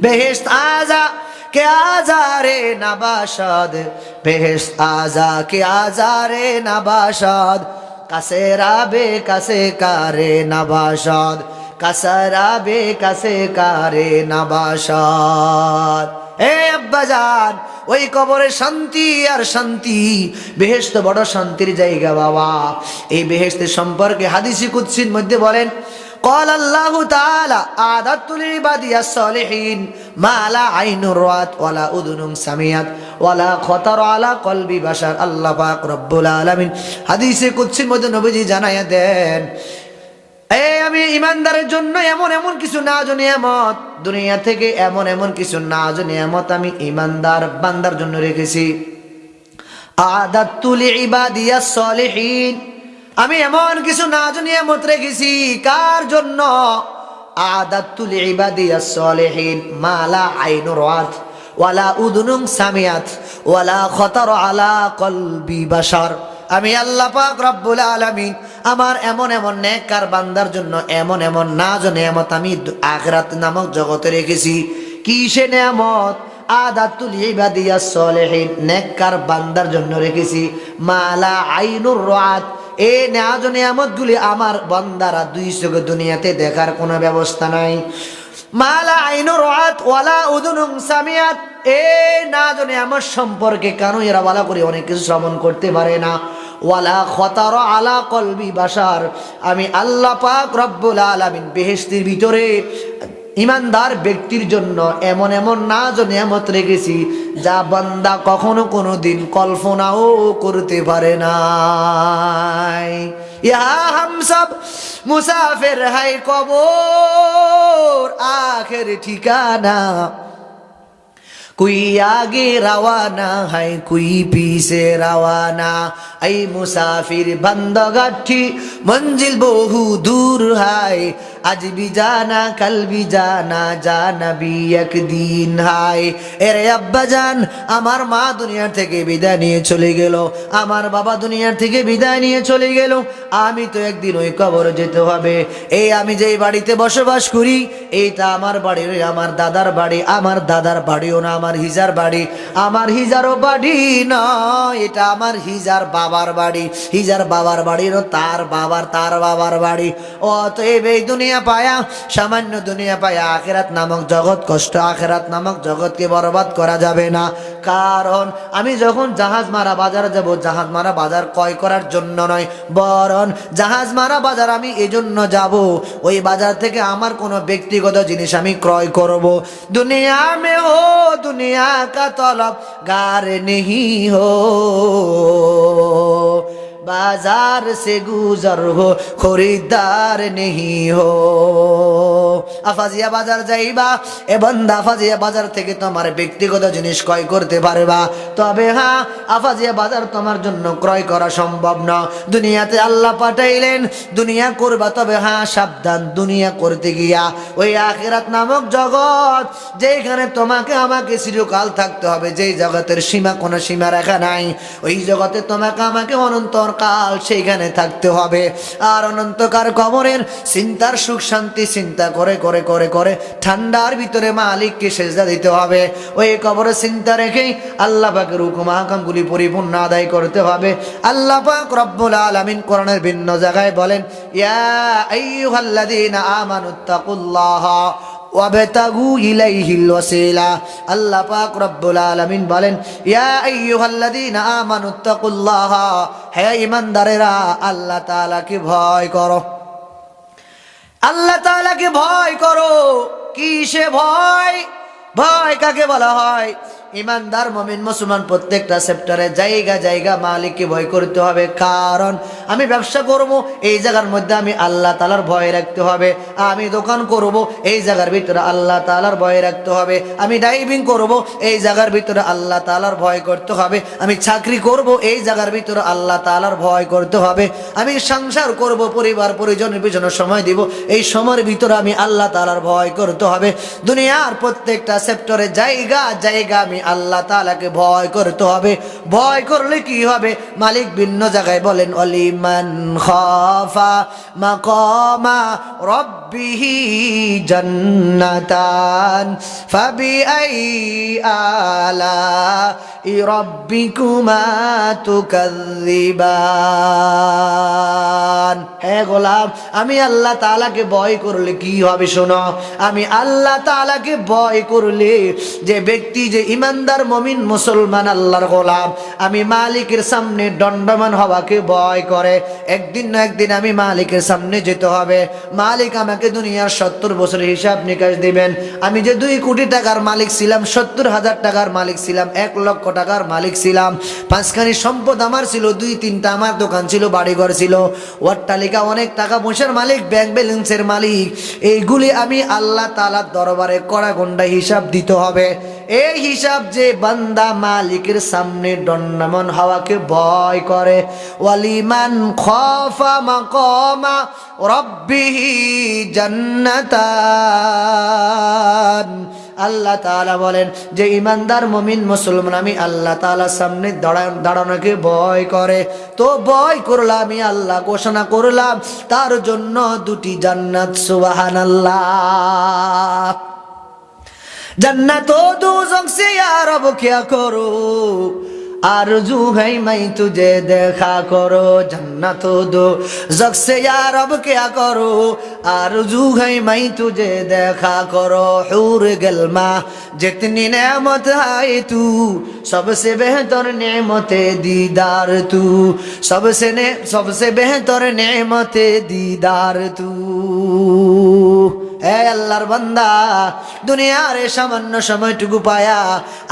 বেহেশত আজা কে আজারে নাবাশাদ, বেহেশত আজা কে আজারে নাবাশাদ, কাছে রাবে কাছে কারে নাবাশাদ, কাসারাবে কাছে কারে নাবাশাদ। হে আব্বাজান, ওই কবরে শান্তি আর শান্তি, বেহেশত বড় শান্তির জায়গা বাবা। এই বেহেশতের সম্পর্কে হাদিসে কুদসির মধ্যে বলেন, قال الله تعالى أعددت لعبادي الصالحين ما لا عين رأت ولا أذن سمعت ولا خطر على قلب بشر। আল্লাহ পাক রব্বুল আলামিন হাদিসে কুদসির মধ্যে নবীজি জানায়া দেন, আমি ইমানদারের জন্য এমন এমন কিছু নাজ ও নিয়ামত, দুনিয়া থেকে এমন এমন কিছু নাজ ও নিয়ামত আমি ইমানদার বান্দার জন্য রেখেছি। আ'দাতু লিইবাদিয়াস সালিহিন, আমি এমন কিছু নাজ ও নিয়ামত রেখেছি কার জন্য? আ'দাতু লিইবাদিয়াস সালিহিন মা লা আইনু রাআত ওয়ালা উযুনুন সামিআত ওয়ালা খাতার আলা কলবি বাশার। আমি আল্লাহ পাক রব্বুল আলামিন আমার এমন এমন নেককার বান্দার জন্য এমন এমন নাজ ও নেয়ামত আমি আখিরাত নামক জগতে রেখেছি। কি সে নেয়ামত? আদাতুল ইবাদিয়াস সালিহিন, নেককার বান্দার জন্য রেখেছি। মালা আইনুর রাত, এই নাজ ও নেয়ামতগুলি আমার বান্দারা 2 চোখে দুনিয়াতে দেখার কোনো ব্যবস্থা নাই। মালা আইনুর রাত ওয়ালা উযুনুন সামিআত, এই নাজ ও নেয়ামত সম্পর্কে কানু এরা ভালো করে অনেক কিছু শ্রবণ করতে পারে না। ওয়ালা খতার আলা কলবি বাশার, আমি আল্লাহ পাক রব্বুল আলামিন বেহেশতের ভিতরে ইমানদার ব্যক্তির জন্য এমন এমন নাজ ও নিয়ামত রেখেছি যা বান্দা কখনো কোনো দিন কল্পনাও করতে পারে না। ইয়া হাম সব মুসাফির হাই কবর আখের ঠিকানা, कोई आगे रवाना है कोई पीछे रवाना ऐ मुसाफिर बंदगाठी मंजिल बहु दूर है आज भी जाना कल भी जाना जाना भी एक दिन है এরে আব্বা জান আমার মা দুনিয়া থেকে বিদায় নিয়ে চলে গেল আমার বাবা দুনিয়া থেকে বিদায় নিয়ে চলে গেল আমি তো একদিন ওই কবরে যেতে হবে এই আমি যেই বাড়িতে বসবাস করি এইটা আমার বাড়ি আমার দাদার বাড়িও না আমার হিজার বাড়ি আমার হিজারও বাড়ি না এটা আমার হিজার বাবার বাড়ি হিজার বাবার বাড়িরও তার বাবার বাড়ি অতএব এই দুনিয়া পায়া সামান্য দুনিয়া পায়া আখিরাত নামক জগৎ কষ্ট আখিরাত নামক জগৎকে বরবাদ করা যাবে না কারণ আমি যখন জাহাজ মারা বাজার যাব জাহাজ মারা বাজার ক্রয় করার জন্য নয় বরং জাহাজ মারা বাজার আমি এজন্য যাব ওই বাজার থেকে আমার কোনো ব্যক্তিগত জিনিস আমি ক্রয় করব দুনিয়া মে হো दुनिया का तलब गार नहीं हो बाजार से गुजर हो खरीदार नहीं हो আফাজিয়া বাজার যাইবা এ বান্দা আফাজিয়া বাজার থেকে তোমার ব্যক্তিগত জিনিস ক্রয় করতে পারবা তবে হ্যাঁ আফাজিয়া বাজার তোমার জন্য ক্রয় করা সম্ভব না দুনিয়াতে আল্লাহ পাঠাইলেন দুনিয়া করবা তবে হ্যাঁ সাবধান দুনিয়া করতে গিয়া ওই আখিরাত নামক জগৎ যেখানে তোমাকে আমাকে চিরকাল থাকতে হবে যেই জগতের সীমা কোনো সীমা রেখা নাই ওই জগতে তোমাকে আমাকে অনন্তকাল সেইখানে থাকতে হবে আর অনন্তকার কবরের চিন্তার সুখ শান্তি চিন্তা করে করে করে করে ঠান্ডার ভিতরে মালিককে সেজদা দিতে হবে ওই কবরের চিন্তা রেখেই আল্লাহ পাকের হুকুম আহকামগুলি পরিপূর্ণ আদায় করতে হবে আল্লাহ পাক রব্বুল আলামিন কোরআনের ভিন্ন জায়গায় বলেন ইয়া আইয়ুহাল্লাযীনা আমানুত্তাকুল্লাহা ওয়াবতাগু ইলাইহিল ওয়াসিলা আল্লাহ পাক রব্বুল আলামিন বলেন ইয়া আইয়ুহাল্লাযীনা আমানুত্তাকুল্লাহা হে ঈমানদারেরা আল্লাহ তাআলাকে ভয় করো আল্লাহ তাআলাকে ভয় করো কিসে ভয় ভয় কাকে বলা হয় ईमानदार मुमिन मुसलमान प्रत्येकटा सेक्टरे जायगा जायगा मालिक के भय करते होबे कारण आमी व्यवसा करब এই জায়গার মধ্যে আমি আল্লাহ তাআলার ভয় রাখতে হবে আমি দোকান করব এই জায়গার ভিতরে আল্লাহ তাআলার ভয় রাখতে হবে আমি ড্রাইভিং করব এই জায়গার ভিতরে আল্লাহ তাআলার ভয় করতে হবে আমি চাকরি করব এই জায়গার ভিতরে আল্লাহ তাআলার ভয় করতে হবে আমি সংসার করব পরিবার পরিজনের পিছনে সময় দিব এই সময়ের ভিতরে আমি আল্লাহ তাআলার ভয় করতে হবে দুনিয়ার প্রত্যেকটা সেক্টরে জায়গা জায়গা আমি আল্লাহ তাআলাকে ভয় করতে হবে ভয় করলে কি হবে মালিক ভিন্ন জায়গায় বলেন অলিমান খাফা মাকামা রাব্বিহি জান্নাতান ফাবিআই আলা রাব্বিকুমা তুকাযযিবান হে গোলাম আমি আল্লাহ তাআলাকে ভয় করলে কি হবে শোনো আমি আল্লাহ তাআলাকে ভয় করলে যে ব্যক্তি যে ইমানদার মুমিন মুসলমান আল্লাহর গোলাম আমি মালিকের সামনে দণ্ডমান হওয়াকে ভয় করে একদিন না একদিন আমি মালিকের সামনে যেতে হবে মালিক আমাকে দুনিয়ার 70 বছরের হিসাব নিকাশ দিবেন আমি যে 2 কোটি টাকার মালিক ছিলাম 70,000 টাকার মালিক ছিলাম 1 লক্ষ টাকার মালিক ছিলাম পাঁচখানি সম্পদ আমার ছিল 2-3টা আমার দোকান ছিল বাড়িঘর ছিল অট্টালিকা অনেক টাকা পয়সার মালিক ব্যাংক ব্যালেন্সের মালিক এইগুলি আমি আল্লাহ তাআলার দরবারে কড়া গন্ডা হিসাব দিতে হবে এই হিসাব যে বান্দা মালিকের সামনে দণ্ডমান হওয়াকে ভয় করে ওয়ালিমান খাফা মাকামা রাব্বিহি জান্নাতান আল্লাহ তাআলা বলেন যে ইমানদার মুমিন মুসলমান আমি আল্লাহ তাআলার সামনে দাঁড়ানোকে ভয় করে তো ভয় করলাম আমি আল্লাহ ঘোষণা করলাম তার জন্য 2টি জান্নাত সুবহানাল্লাহ जन्नत ओ दोज़ख से या रब क्या करो आरज़ू है मैं तुझे देखा करो जन्नत ओ दोज़ख से या रब क्या करो आरज़ू है मैं तुझे देखा करो हूर गलमा जितनी नेमत है तू सबसे बेहतर नेमत दीदार तू सबसे बेहतर नेमत दीदार तू ए अल्लाहर बंदा दुनियार सामान्य সময়টুকু পায়া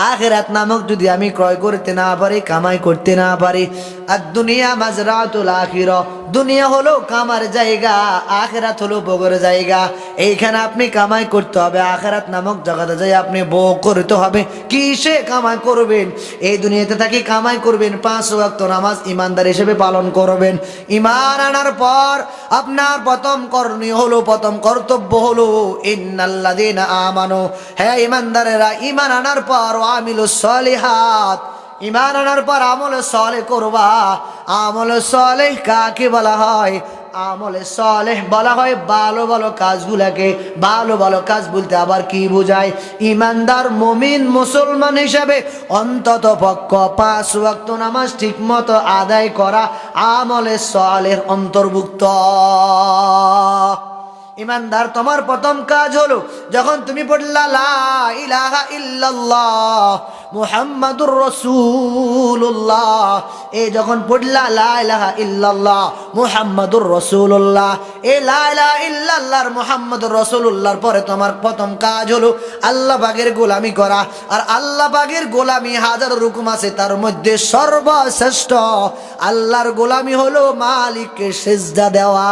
আখিরাত নামক যদি আমি ক্রয় করতে না পারি কামাই করতে না পারি আর দুনিয়া মাজরাতুল আখিরা, দুনিয়া হলো কামার জায়গা, আখিরাত হলো ভোগের জায়গা। এইখানে আপনি কামাই করতে হবে, আখিরাত নামক জগতে যাই আপনি ভোগ করতে হবে। কিসে কামাই করবেন? এই দুনিয়াতে থাকি কামাই করবেন, 5 ওয়াক্ত নামাজ ইমানদার হিসেবে পালন করবেন। ঈমান আনার পর আপনার প্রথম করণীয় হলো, প্রথম কর্তব্য হলো ইন্নাল্লাযীনা আমানু, হ্যাঁ ঈমানদারেরা ঈমান আনার পর আমিলুস সলিহাত, ঈমান আনার পর আমলে সালেহ করবা। আমলে সালেহ কাকে বলা হয়? আমলে সালেহ বলা হয় ভালো ভালো কাজগুলাকে। ভালো ভালো কাজ বলতে আবার কি বোঝায়? ঈমানদার মুমিন মুসলমান হিসাবে অন্তত পক্ষ 5 ওয়াক্ত নামাজ ঠিক মতো আদায় করা আমলে সালেহ অন্তর্ভুক্ত। ঈমানদার তোমার প্রথম কাজ হলো, যখন তুমি পড়লা লা ইলাহা ইল্লাল্লাহ মুহাম্মাদুর রাসূলুল্লাহ, এই যখন পড়লা লা ইলাহা ইল্লাল্লাহ মুহাম্মাদুর রাসূলুল্লাহ, এই লা ইলাহা ইল্লাল্লাহর মুহাম্মাদুর রাসূলুল্লাহর পরে তোমার প্রথম কাজ হলো আল্লাহ পাকের গোলামি করা। আর আল্লাহ পাকের গোলামি হাজার রকম আছে, তার মধ্যে সর্বশ্রেষ্ঠ আল্লাহর গোলামি হলো মালিককে সিজদা দেওয়া।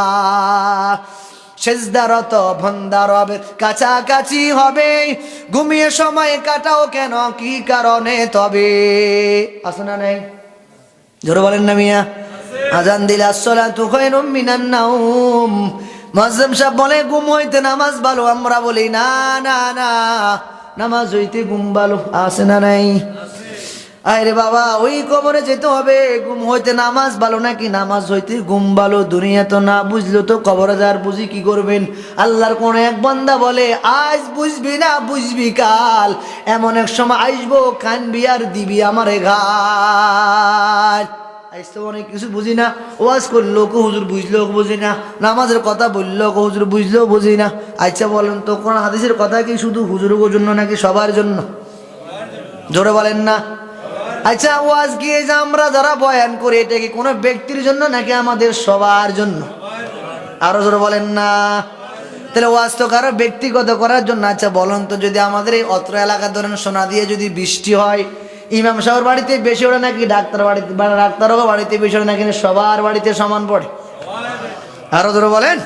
সেজদারত বান্দা রবের কাছাকাছি হবে, ঘুমিয়ে সময় কাটাও কেন, কি কারণে তবে? আছে না নাই? জোরে বলেন না মিয়া। আজান দিলে আসসালাতু খায়রুম মিনান নাওম। মুয়াজ্জিম সাহেব বলে ঘুম হইতে নামাজ ভালো, আমরা বলি না না না, নামাজ হইতে ঘুম ভালো। আছে না নাই? আরে বাবা, ওই কবরে যেতে হবে, ঘুম হইতে নামাজ ভালো নাকি নামাজ হইতে ঘুম ভালো? দুনিয়া তো না বুঝলো তো কবরে যার বুঝি কি করবেন? আল্লাহর কোন এক বান্দা বলে আজ বুঝবি না বুঝবি কাল, এমন এক সময় আসবো কানবি আর দিবি আমারে ঘাট। আজ তো অনেক কিছু বুঝি না, ওয়াজ করলো কো হুজুর বুঝলো বুঝি না, নামাজের কথা বললো কো হুজুর বুঝলো বুঝি না। আচ্ছা বলেন তো, কোন হাদিসের কথা কি শুধু হুজুরের জন্য নাকি সবার জন্য? জোরে বলেন না। আচ্ছা, ওয়াজ গিয়ে যে আমরা যারা বয়ান করি, এটা কি কোনো ব্যক্তির জন্য নাকি আমাদের সবার জন্য? আরো জোরে বলেন না। তাহলে ওয়াজ তো কারো ব্যক্তিগত করার জন্য। আচ্ছা বলুন তো, যদি আমাদের এই অত্র এলাকা ধরেন সোনা দিয়ে যদি বৃষ্টি হয়, ইমাম সাহেবের বাড়িতে বেশি ওঠে নাকি ডাক্তার বাড়িতে, ডাক্তারও বাড়িতে বেশি ওঠে নাকি সবার বাড়িতে সমান পড়ে? আরো জোরে বলেন।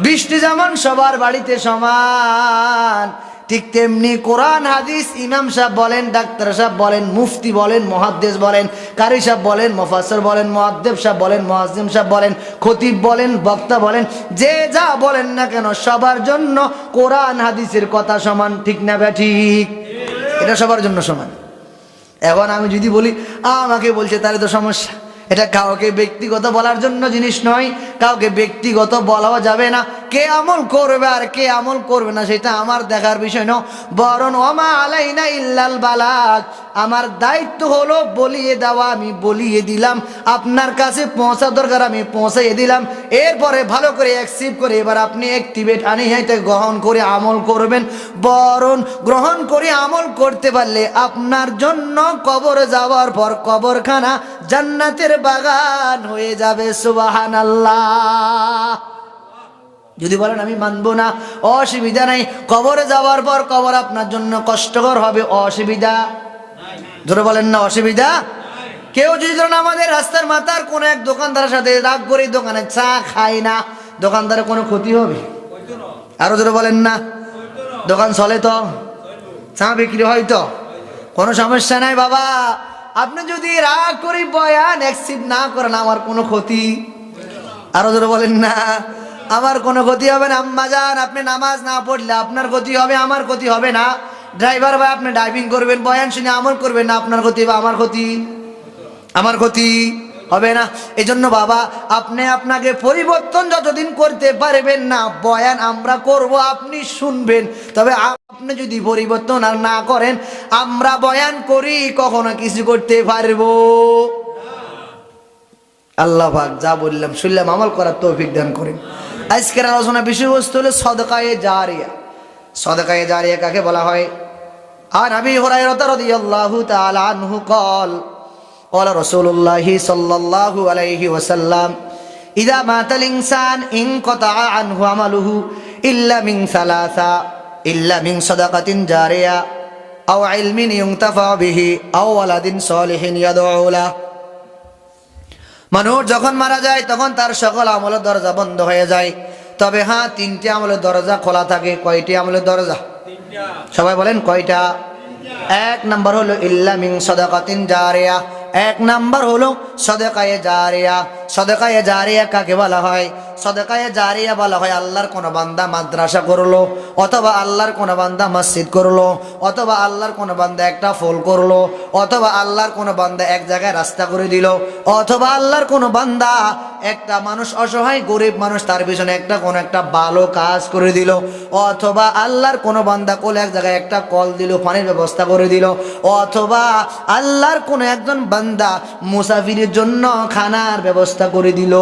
বৃষ্টি যেমন সবার বাড়িতে সমান, ঠিক তেমনি কোরআন হাদিস ইমাম সাহেব বলেন, ডাক্তার সাহেব বলেন, মুফতি বলেন, মুহাদ্দিস বলেন, কারি সাহেব বলেন, মুফাসসির বলেন, মুহাদ্দিব সাহেব বলেন, মুয়াজ্জিম সাহেব বলেন, খতিব বলেন, বক্তা বলেন, যে যা বলেন না কেন সবার জন্য কোরআন হাদিসের কথা সমান। ঠিক না ঠিক? এটা সবার জন্য সমান। এখন আমি যদি বলি আমাকে বলছে, তাহলে তো সমস্যা। এটা কাউকে ব্যক্তিগত বলার জন্য জিনিস নয়, কাউকে ব্যক্তিগত বলাও যাবে না। কে আমল করবে আর কে আমল করবে না সেটা আমার দেখার বিষয় নয়, বরং ওমা আলাইনা ইল্লাল বালাগ, আমার দায়িত্ব হলো বলিয়ে দেওয়া। আমি বলিয়ে দিলাম, আপনার কাছে পৌঁছা দরকার আমি পৌঁছাইয়ে দিলাম। এরপরে ভালো করে অ্যাকসেপ্ট করে এবার আপনি অ্যাক্টিভেট আনি হাইতে গ্রহণ করে আমল করবেন। বরং গ্রহণ করে আমল করতে পারলে আপনার জন্য কবর যাওয়ার পর কবরখানা জান্নাতের বাগান হয়ে যাবে। সুবহানাল্লাহ। যদি বলেন আমি মানবো না, অসুবিধা নাই। কবরে যাওয়ার পর কবর আপনার জন্য কষ্টকর হবে, অসুবিধা ধরে বলেন না, অসুবিধা। কেউ যদি ধরেন আমাদের রাস্তার মাথার কোন এক দোকানদারের সাথে রাগ করে দোকানে চা খায় না, দোকানদারের কোনো ক্ষতি হবে? আরো ধরে বলেন না। দোকান চলে তো, চা বিক্রি হয় তো, কোনো সমস্যা নাই বাবা। আপনি যদি রাগ করে বয়ান অ্যাকসেপ্ট না করেন, আমার কোনো ক্ষতি? আরো ধরে বলেন না, আমার কোনো ক্ষতি হবে না। আম্মা জান, আপনি নামাজ না পড়লে আপনার ক্ষতি হবে, আমার ক্ষতি হবে না। ড্রাইভার ভাই, আপনি ড্রাইভিং করবেন, বয়ান শুনে আমল করবেন না, আপনার ক্ষতি বা আমার ক্ষতি? আমার ক্ষতি হবে না। এই জন্য বাবা, আপনি আপনাকে পরিবর্তন যতদিন করতে পারবেন না, বয়ান আমরা করব, আপনি শুনবেন। তবে আপনি যদি পরিবর্তন আর না করেন, আমরা বয়ান করি কখনো কিছু করতে পারবো? আল্লাহ পাক যা বললাম শুনলাম আমল করার তৌফিক দান করেন। আজকের আলোচনা বিষয়বস্তু হলো সাদকায়ে জারিয়া। সাদকায়ে জারিয়া কাকে বলা হয়? আর আবি হুরায়রা রাদিয়াল্লাহু তাআলা আনহু قال قال رسول الله صلى الله عليه وسلم إذا مات الإنسان انقطع عنه عمله إلا من ثلاثة إلا من صدقة جارية أو علم ينتفع به أو ولد صالح يدعو له। মানুষ যখন মারা যায় তখন তার সকল আমলের দরজা বন্ধ হয়ে যায়, তবে হ্যাঁ 3টি আমলের দরজা খোলা থাকে। কয়টি আমলের দরজা? সবাই বলেন কয়টা? 1 নাম্বার হলো ইল্লা মিন সাদাকাতিন জারিয়া। 1 নাম্বার হলো সাদাকায়ে জারিয়া। সাদাকায়ে জারিয়া কাকে বলা হয়? সাদাকায়ে জারিয়া বলা হয় আল্লাহর কোন বান্দা মাদ্রাসা করলো, অথবা আল্লাহর কোন বান্দা মসজিদ করলো, অথবা আল্লাহর কোন বান্দা একটা ফুল করলো, অথবা আল্লাহর কোন বান্দা এক জায়গায় রাস্তা করে দিল, অথবা আল্লাহর কোন বান্দা একটা মানুষ অসহায় গরিব মানুষ তার পিছনে কোন একটা ভালো কাজ করে দিল, অথবা আল্লাহর কোন বান্দা কোলে এক জায়গায় একটা কল দিল, পানির ব্যবস্থা করে দিল, অথবা আল্লাহর কোন একজন বান্দা মুসাফিরের জন্য খানার ব্যবস্থা করে দিল।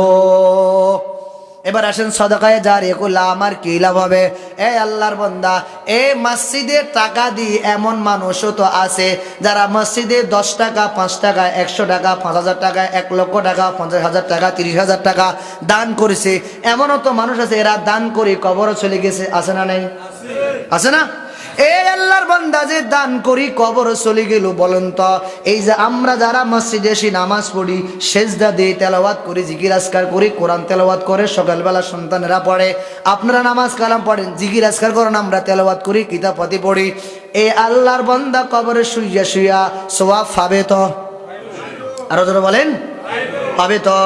এবার আসেন সাদাকায়ে জারিয়া করলে আমার কি লাভ হবে? এই আল্লাহর বান্দা, এই মসজিদে টাকা দিয়ে এমন মানুষও তো আছে যারা মসজিদে 10 টাকা, 5 টাকা, 100 টাকা, 5000 টাকা, 1 লক্ষ টাকা, 50,000 টাকা, 30,000 টাকা দান করেছে। এমনও তো মানুষ আছে এরা দান করে কবরও চলে গেছে, আছে না নাই? আছে না? এই আল্লাহর বান্দা যে দান করি কবর চলে গেল, বলেন তো এই যে আমরা যারা মসজিদে এসে নামাজ পড়ি, সেজদা দিয়ে তেলাওয়াত করি, জিকির আজকার করি, কোরআন তেলাওয়াত করে, সকালবেলা সন্তানেরা পড়ে, আপনারা নামাজ কালাম পড়েন, জিকির আজকার করেন, আমরা তেলাওয়াত করি, কিতাব পাতি পড়ি, এই আল্লাহর বান্দা কবরে শুইয়া শুইয়া সওয়াব পাবে তো? আরো যারা বলেন পাবে তো?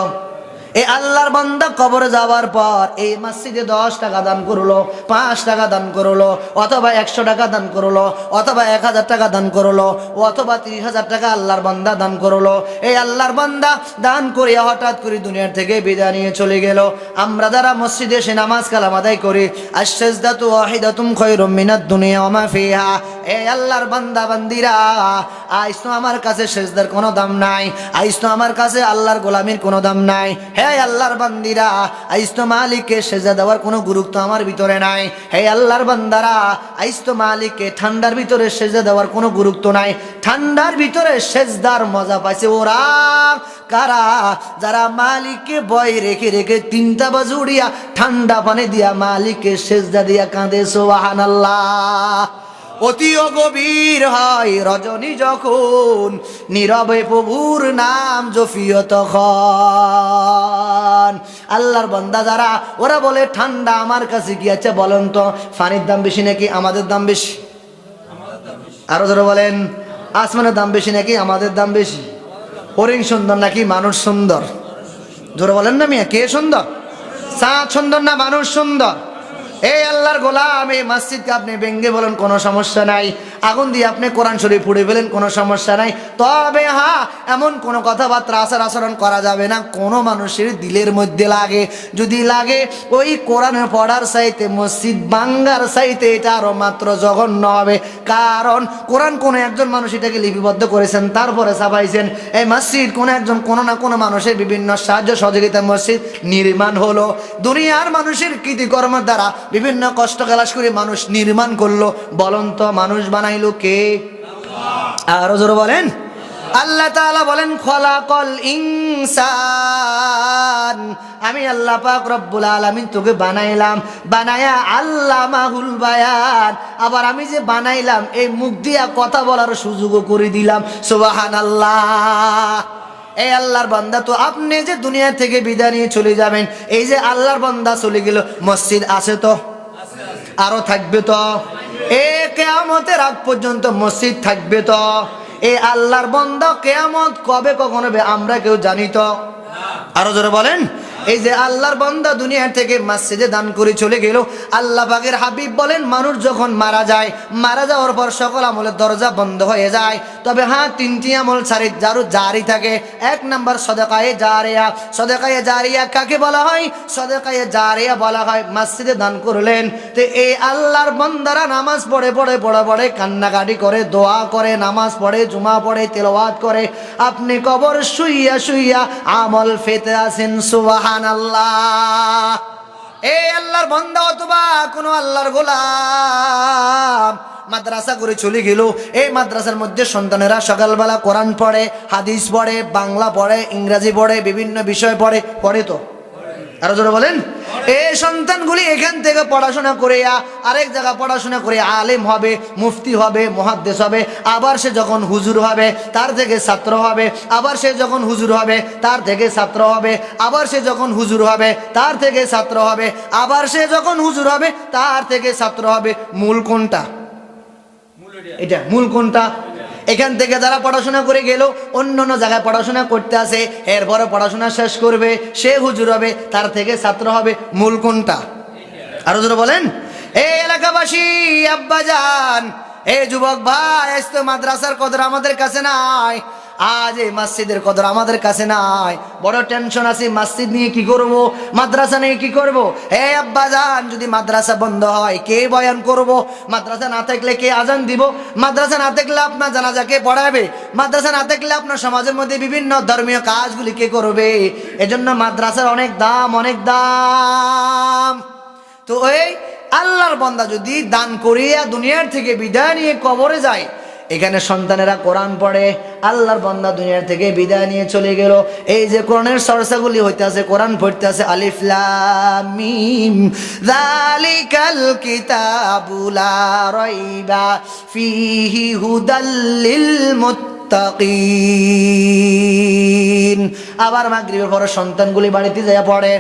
এই আল্লাহর বান্দা কবরে যাওয়ার পর এই মসজিদে 10 টাকা দান করলো, 5 টাকা দান করলো, অথবা 100 টাকা দান করলো, অথবা 1000 টাকা দান করলো, অথবা 30,000 টাকা আল্লাহর বান্দা দান করলো। এই আল্লাহর বান্দা দান করে হঠাৎ করে দুনিয়ার থেকে বিদায় নিয়ে চলে গেল। আমরা যারা মসজিদে এসে নামাজ কালাম আদায় করি, আশ-শাজদাতু ওয়াহিদাতুম খায়রুম মিনাদ দুনিয়া ওয়া মা ফিহা, এই আল্লাহর বান্দা বান্দিরা, আজ তো আমার কাছে সেজদার কোনো দাম নাই, আজ তো আমার কাছে আল্লাহর গোলামির কোনো দাম নাই। হে আল্লাহর বান্দিরা, আজ তো মালিককে সেজদা দেওয়ার কোনো গুরুত্ব আমার ভিতরে নাই। হে আল্লাহর বান্দারা, আজ তো মালিককে ঠান্ডার ভিতরে সেজদা দেওয়ার কোনো গুরুত্ব নাই। ঠান্ডার ভিতরে সেজদার মজা পাইছে ওরা কারা? যারা মালিককে ভয় রেখে রেখে 3টা বাজু উড়িয়া ঠান্ডা পানি দিয়া মালিককে সেজদা দিয়া কাঁদে সুবহানাল্লাহ। অতিও গভীর হয় রজনী যখন, নীরবে প্রভুর নাম জপিও তখন। আল্লাহর বান্দা যারা, ওরা বলে ঠান্ডা আমার কাছে কি আছে বলেন তো? পানির দাম বেশি নাকি আমাদের দাম বেশি? আরো যারা বলেন আসমানের দাম বেশি নাকি আমাদের দাম বেশি? হরিণ সুন্দর নাকি মানুষ সুন্দর? জোরে বলেন না মিয়া, কে সুন্দর? চাঁদ সুন্দর না মানুষ সুন্দর? এই আল্লাহর গোলাম, এই মসজিদকে আপনি ভেঙ্গে বলেন কোনো সমস্যা নাই, আগুন দিয়ে আপনি কোরআন শরীফ পুড়ে ফেলেন কোনো সমস্যা নাই, তবে হ্যাঁ এমন কোনো কথাবার্তা আচার আচরণ করা যাবে না কোনো মানুষের দিলের মধ্যে লাগে। যদি লাগে ওই কোরআনে পড়ার চাইতে মসজিদ ভাঙ্গার চাইতে এটা আরো মাত্র জঘন্য হবে। কারণ কোরআন কোনো একজন মানুষ এটাকে লিপিবদ্ধ করেছেন, তারপরে ছাপাইছেন। এই মসজিদ কোনো একজন কোনো না কোনো মানুষের বিভিন্ন সাহায্য সহযোগিতা মসজিদ নির্মাণ হলো। দুনিয়ার মানুষের কৃতিকর্মের দ্বারা বিভিন্ন কষ্ট কালাস করে মানুষ নির্মাণ করলো, বলুন তো মানুষ বানাইলো কে? আরো জোরে বলেন। আল্লাহ তাআলা বলেন খলাকল ইনসান, আমি আল্লাহ পাক রব্বুল আলামিন তোকে বানাইলাম, বানায়া আল্লামাহুল বায়ান, আবার আমি যে বানাইলাম এই মুখ দিয়া কথা বলার সুযোগও করে দিলাম। সুবহানাল্লাহ। এই আল্লাহর বান্দা, তো আপনি যে দুনিয়া থেকে বিদায় নিয়ে চলে যাবেন, এই যে আল্লাহর বান্দা চলে গেল, মসজিদ আছে তো? আরো থাকবে তো? কিয়ামতের আগ পর্যন্ত মসজিদ থাকবে তো? এই আল্লাহর বান্দা কিয়ামত কবে কখন হবে আমরা কেউ জানি তো? আরো জোরে বলেন। এই যে আল্লাহর বান্দা দুনিয়া থেকে মসজিদে দান করে চলে গেল, আল্লাহ পাকের হাবিব বলেন মানুষ যখন মারা যায়, মারা যাওয়ার পর সকল আমলের দরজা বন্ধ হয়ে যায়, তবে হ্যাঁ 3টি আমল জারি থাকে। 1 নাম্বার সাদাকায়ে জারিয়া। সাদাকায়ে জারিয়া কাকে বলা হয়? সাদাকায়ে জারিয়া বলা হয় মসজিদে দান করলেন, তো এই আল্লাহর বান্দারা নামাজ পড়ে পড়ে পড়ে পড়ে কান্নাকাটি করে, দোয়া করে, নামাজ পড়ে, জুমা পড়ে, তেলাওয়াত করে, আপনি কবর শুইয়া শুইয়া আমল পেতে আছেন। সুবহানাল্লাহ। এই আল্লাহর বান্দা অথবা কোনো আল্লাহর গোলাম মাদ্রাসা করে চলে গেল, এই মাদ্রাসার মধ্যে সন্তানেরা সকালবেলা কোরআন পড়ে, হাদিস পড়ে, বাংলা পড়ে, ইংরেজি পড়ে, বিভিন্ন বিষয় পড়ে, পড়ে তো? আরো জোরে বলেন। এই সন্তানগুলি এখান থেকে পড়াশোনা করে আরেক জায়গা পড়াশোনা করে আলেম হবে, মুফতি হবে, মুহাদ্দিস হবে, আবার সে যখন হুজুর হবে তার থেকে ছাত্র হবে, আবার সে যখন হুজুর হবে তার থেকে ছাত্র হবে, আবার সে যখন হুজুর হবে তার থেকে ছাত্র হবে, আবার সে যখন হুজুর হবে তার থেকে ছাত্র হবে। মূল কোনটা? এটা মূল কোনটা? এখান থেকে যারা পড়াশোনা করে গেল অন্য অন্য জায়গায় পড়াশোনা করতে আসে, এরপরে পড়াশোনা শেষ করবে, সে হুজুর হবে, তার থেকে ছাত্র হবে। মূল কোনটা? আরো জোরে বলেন। এই এলাকাবাসী, আব্বাজান, এই যুবক ভাই, আজ তো মাদ্রাসার কদর আমাদের কাছে নাই, আজ এই মসজিদের কদর আমাদের কাছে নাই। বড় টেনশন আছে, মসজিদ নিয়ে কি করব, মাদ্রাসা নিয়ে কি করব। হে আব্বাজান, যদি মাদ্রাসা বন্ধ হয় কে বয়ান করব? মাদ্রাসা না থাকলে কে আজান দিব? মাদ্রাসা না থাকলে আপনার জানাজা কে পড়াবে? মাদ্রাসা না থাকলে আপনার সমাজের মধ্যে বিভিন্ন ধর্মীয় কাজগুলি কে করবে? এজন্য মাদ্রাসার অনেক দাম, অনেক দাম। তো এই আল্লাহর বান্দা যদি দান করিয়া দুনিয়ার থেকে বিদায় নিয়ে কবরে যায়, এখানে সন্তানেরা কোরআন পড়ে, আল্লাহর বান্দা দুনিয়ার থেকে বিদায় নিয়ে চলে গেল, এই যে কোরআনের চর্চাগুলি হইতে আছে, কোরআন পড়তে আছে, আলিফ লাম মিম যালিকাল কিতাবু লা রাইবা ফীহি হুদাল লিল মুত্তাকিন। আবার মাগরিবের পরে সন্তানগুলি বাড়িতে যায় পড়ে,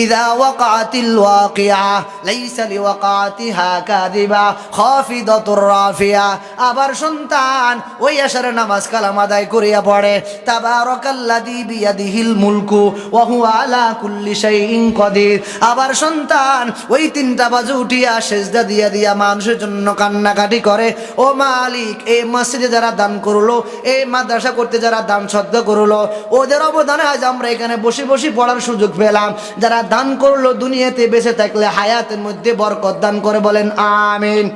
ইযা ওয়াকাতিল ওয়াকিয়া লাইসা লিওয়াকাতিহা কাযিবা খাফিদাতুর রাফিয়া। আবার সন্তান ওই আশারের নামাজ কালাম আদায় করিয়া পড়ে, তাবারাকাল্লাযী বিয়াদিহিল মুলকু ওয়া হুয়া আলা কুল্লি শাইইন কাদির। আবার সন্তান ওই 3টা বাজে উঠিয়া সিজদা দিয়া দিয়া মানুষের জন্য কান্নাকাটি করে, ও মালিক, এই মসজিদে যারা দান করলো, এই মাদ্রাসা করতে যারা দান সদ্গা করলো, ওদের অবদানে আজ আমরা এখানে বসে বসে পড়ার সুযোগ পেলাম। যারা দান করলো দুনিয়াতে বেঁচে থাকলে হায়াতের মধ্যে বরকত দান করে, বলেন আমিন।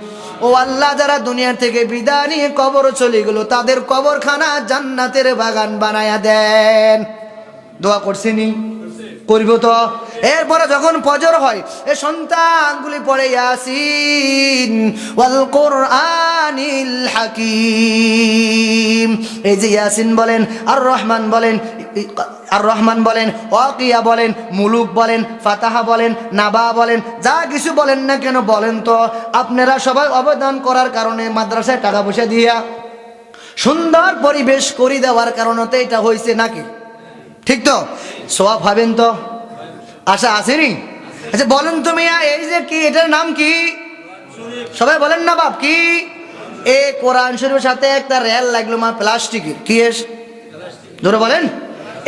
ও আল্লাহ, যারা দুনিয়া থেকে বিদায় নিয়ে কবর চলে গেল, তাদের কবরখানা জান্নাতের বাগান বানায়া দেন। দোয়া করছেনি? করব তো। এরপরে যখন ফজর হয়, এই সন্তানগুলি পড়ে ইয়াসিন ওয়াল কুরআনিল হাকিম। এই যে ইয়াসিন বলেন, আর রহমান বলেন, আর রহমান বলেন, ওয়াকিয়া বলেন, মুলুক বলেন, ফাতাহা বলেন, নাবা বলেন, যা কিছু বলেন না কেন বলেন তো, আপনারা সবাই অবদান করার কারণে, মাদ্রাসায় টাকা পয়সা দিয়া সুন্দর পরিবেশ করে দেওয়ার কারণে তো এটা হয়েছে নাকি? ঠিক তো? সওয়াব পাবেন তো? আশা আসেনি? আচ্ছা বলেন তো মিয়া, এই যে কি, এটার নাম কি? সবাই বলেন না বাপ, কি? এই কোরআন শরীফের সাথে একটা রেল লাগলো, মা প্লাস্টিকের, কি এস ধরে বলেন।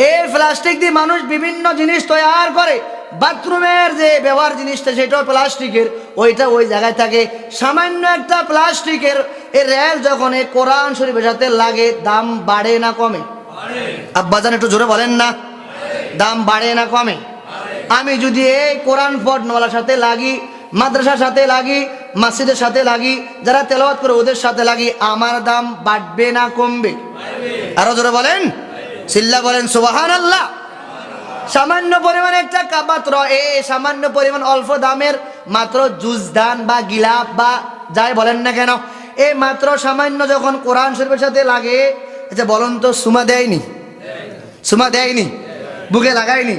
এই প্লাস্টিক দিয়ে মানুষ বিভিন্ন জিনিস তৈরি করে, বাথরুমের যে ব্যবহার জিনিসটা সেটাও প্লাস্টিকের, ওইটা ওই জায়গায় থাকে। সামান্য একটা প্লাস্টিকের এই রেল যখন এই কোরআন শরীফের সাথে লাগে, দাম বাড়ে না কমে? আব্বাজান একটু জোরে বলেন না, দাম বাড়ে না কমে? আমি যদি এই কোরআন পড়নওয়ালার সাথে লাগি, মাদ্রাসার সাথে লাগি, মসজিদের সাথে লাগি, যারা তেলাওয়াত করে ওদের সাথে লাগি, আমার দাম বাড়বে না কমবে? আরো জোরে বলেন, চিল্লা বলেন সুবহানাল্লাহ। সামান্য পরিমাণ একটা কাবাত্র, এই সামান্য পরিমাণ অল্প দামের মাত্র জুজদান বা গিলাপ বা যাই বলেন না কেন, এই মাত্র সামান্য যখন কোরআন শরীফের সাথে লাগে, আচ্ছা বলুন তো, সুমা দেয়নি? সুমা দেয়নি? বুকে লাগায়নি?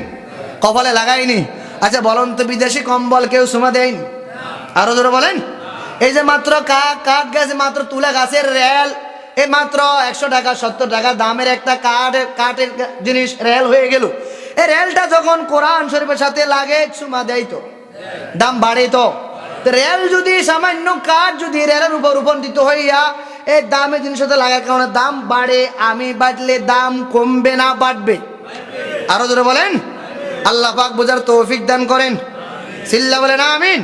কপালে লাগায়নি? আচ্ছা বলুন তো, বিদেশি কম্বল কেউ সুমা দেয়নি? আরো জোরে বলেন। এই যে মাত্র কাঠ গাছ, মাত্র তুলা গাছের রেল, এই মাত্র 100 টাকা 70 টাকা দামের একটা কাঠের জিনিস রেল হয়ে গেল। এই রেলটা যখন কোরআন শরীফের সাথে লাগে, সুমা দেয় তো? দাম বাড়ে তো? রেল যদি সামান্য কাঠ যদি রেলের উপর রূপান্তরিত হইয়া এই দামে জিনিসের সাথে লাগার কারণে দাম বাড়ে, আমি বাড়লে দাম কমবে না বাড়বে? আরো জোরে বলেন। আল্লাহ পাক বোঝার তৌফিক দান করেন, চিল্লা বলেন আমিন।